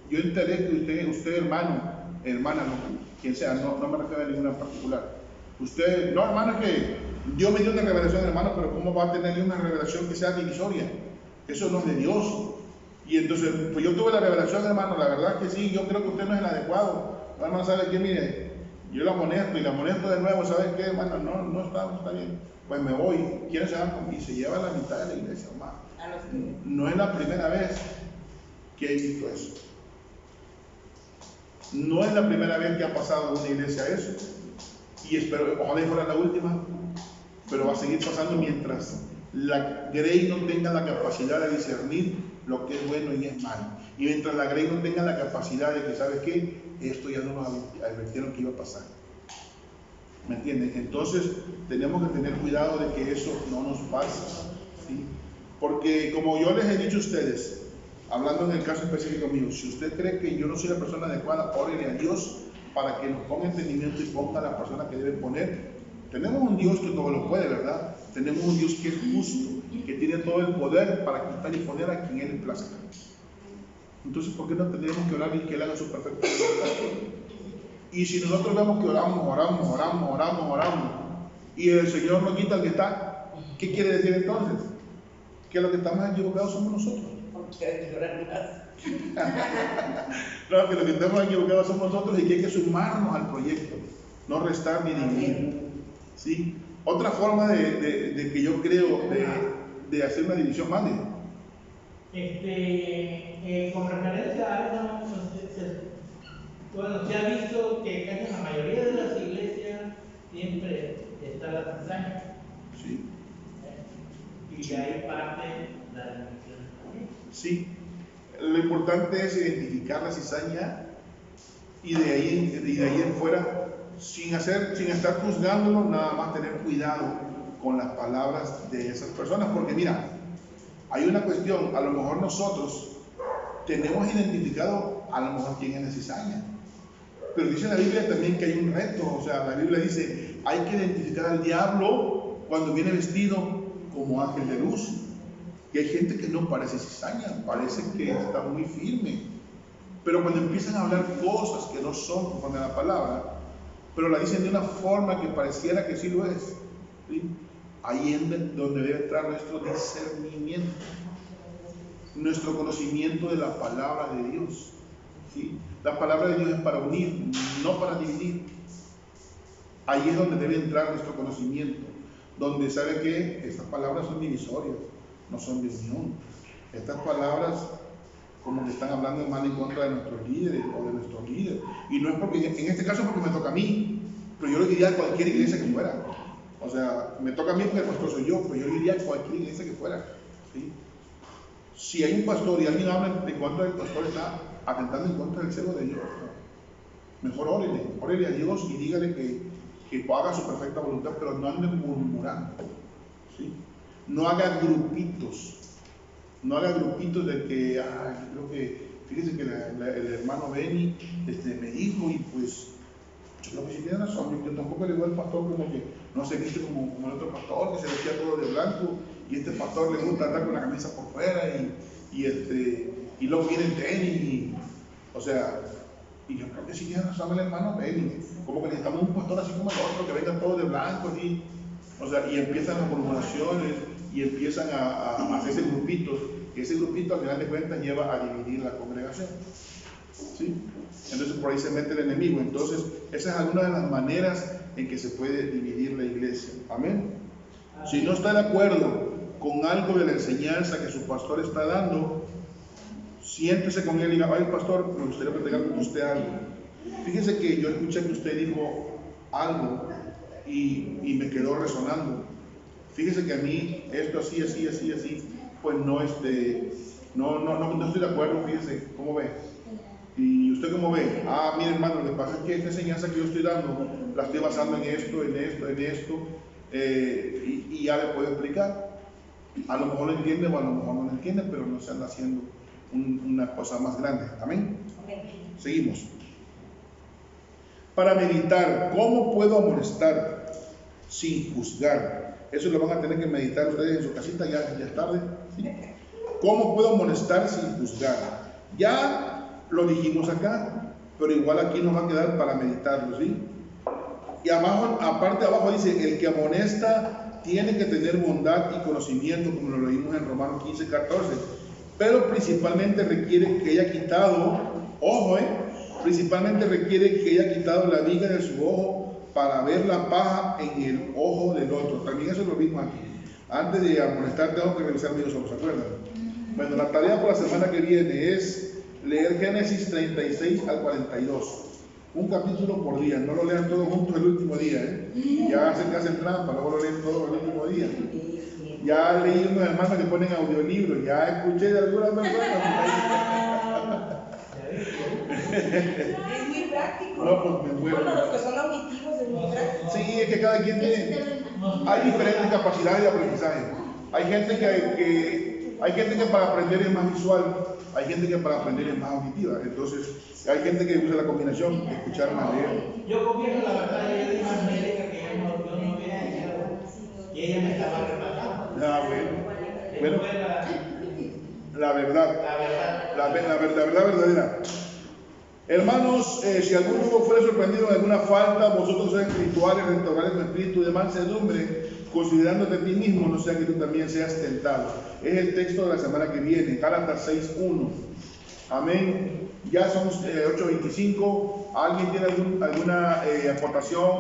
yo enteré que usted hermana, no, quien sea, no me refiero a ninguna en particular. Usted, no hermano, es que Dios me dio una revelación, hermano, pero ¿cómo va a tener una revelación que sea divisoria? Eso no es de Dios. Y entonces, pues yo tuve la revelación, hermano, la verdad que sí, yo creo que usted no es el adecuado. No, hermano, ¿sabe qué? Mire, yo la amonesto y la amonesto de nuevo, ¿sabe qué, hermano? No está bien. Pues me voy, ¿quieren se van conmigo? Y se lleva la mitad de la iglesia, hermano. No es la primera vez que he visto eso. No es la primera vez que ha pasado en una iglesia eso. Y espero, ojalá fuera la última, pero va a seguir pasando mientras la Grey no tenga la capacidad de discernir lo que es bueno y es malo. Y mientras la Grey no tenga la capacidad de que, ¿sabes qué? Esto ya no nos advirtieron que iba a pasar. ¿Me entienden? Entonces, tenemos que tener cuidado de que eso no nos pase, ¿sí? Porque, como yo les he dicho a ustedes, hablando en el caso específico mío, si usted cree que yo no soy la persona adecuada, órele a Dios para que nos ponga entendimiento y ponga a la persona que debe poner. Tenemos un Dios que todo lo puede, ¿verdad? Tenemos un Dios que es justo, que tiene todo el poder para quitar y poner a quien Él le plazca. Entonces, ¿por qué no tendríamos que orar y que Él haga su perfecta voluntad? Y si nosotros vemos que oramos, y el Señor nos quita el que está, ¿qué quiere decir entonces? Que los que estamos equivocados somos nosotros. No, que los que estamos equivocados somos nosotros y que hay que sumarnos al proyecto, no restar ni dividir. ¿Sí? Otra forma de que yo creo de hacer una división, ¿vale? Con referencia a eso, bueno, se ha visto que casi en la mayoría de las iglesias siempre está la cizaña. Sí. Y de ahí parte la división también. Sí. Lo importante es identificar la cizaña y de ahí en fuera, sin estar juzgándolo, nada más tener cuidado con las palabras de esas personas, porque mira, hay una cuestión, a lo mejor nosotros tenemos identificado a lo mejor quién es la cizaña, pero dice la Biblia también que hay un reto, o sea, la Biblia dice, hay que identificar al diablo cuando viene vestido como ángel de luz. Y hay gente que no parece cizaña, parece que está muy firme, pero cuando empiezan a hablar cosas que no son conforme a la palabra, pero la dicen de una forma que pareciera que sí lo es, ¿sí? Ahí es donde debe entrar nuestro discernimiento, nuestro conocimiento de la palabra de Dios, ¿sí? La palabra de Dios es para unir, no para dividir. Ahí es donde debe entrar nuestro conocimiento, donde sabe que estas palabras son divisorias, no son de unión. Estas palabras como que están hablando mal en contra de nuestros líderes o de nuestros líderes. Y no es porque, en este caso porque me toca a mí, pero yo lo diría a cualquier iglesia que fuera. O sea, me toca a mí porque el pastor soy yo, pero yo lo diría a cualquier iglesia que fuera, ¿sí? Si hay un pastor y alguien habla en contra del pastor, está atentando en contra del celo de Dios. Mejor órele a Dios y dígale que haga su perfecta voluntad, pero no ande murmurando, ¿sí? No haga grupitos de que, yo creo que, fíjese que el hermano Benny me dijo, y pues, yo creo que sí tiene razón, yo tampoco le digo al pastor como que no se viste como el otro pastor, que se vestía todo de blanco, y este pastor le gusta andar con la camisa por fuera, y luego viene el tenis, o sea, y yo creo que sí tiene razón el hermano Benny, como que necesitamos un pastor así como el otro, que venga todo de blanco, así, o sea, y empiezan las murmuraciones, y empiezan a hacerse grupitos, que ese grupito al final de cuentas lleva a dividir la congregación, ¿sí? Entonces por ahí se mete el enemigo. Entonces esa es alguna de las maneras en que se puede dividir la iglesia. Amén. Si no está de acuerdo con algo de la enseñanza que su pastor está dando, siéntese con él y diga, ay pastor, me gustaría platicar con usted algo. Fíjese que yo escuché que usted dijo algo y me quedó resonando. Fíjese que a mí esto así, pues no estoy de acuerdo, fíjese, ¿cómo ve? ¿Y usted cómo ve? Mire hermano, lo que pasa es que esta enseñanza que yo estoy dando, la estoy basando en esto, y ya le puedo explicar. A lo mejor lo entiende o a lo mejor no lo entiende, pero no se anda haciendo una cosa más grande. ¿Amén? Seguimos. Para meditar, ¿cómo puedo amonestar sin juzgar? Eso lo van a tener que meditar ustedes en su casita, ya es tarde, ¿sí? ¿cómo puedo amonestar sin juzgar? Ya lo dijimos acá, pero igual aquí nos va a quedar para meditarlo, ¿sí? Y abajo, aparte abajo dice, el que amonesta tiene que tener bondad y conocimiento, como lo leímos en Romanos 15, 14. Pero principalmente requiere que haya quitado, ojo, principalmente requiere que haya quitado la viga de su ojo para ver la paja en el ojo del otro. También eso lo vimos aquí. Antes de amonestar tengo que revisar mis ojos, ¿se acuerdan? Bueno, la tarea por la semana que viene es leer Génesis 36 al 42. Un capítulo por día, no lo lean todos juntos el último día, ya hacen que hacen trampa, luego lo leen todos el último día. Ya leí unos hermanos que ponen audiolibros, ya escuché de algunas personas. Es muy práctico. No, pues me muero. Bueno, los que son auditivos es muy práctico. Sí, es que cada quien tiene, hay diferentes capacidades de aprendizaje. Hay gente que para aprender es más visual, hay gente que para aprender es más auditiva. Entonces, hay gente que usa la combinación, escuchar más leer. Yo confieso la verdad, yo di más médica que yo no hubiera llegado. Y ella me estaba relatando. Ah, bueno, la verdad verdadera. Hermanos, si alguno fuera sorprendido en alguna falta, vosotros sois espirituales, restaurad el espíritu de mansedumbre, considerándote a ti mismo, no sea que tú también seas tentado. Es el texto de la semana que viene, Gálatas 6:1. Amén. Ya son 8:25. ¿Alguien tiene alguna aportación?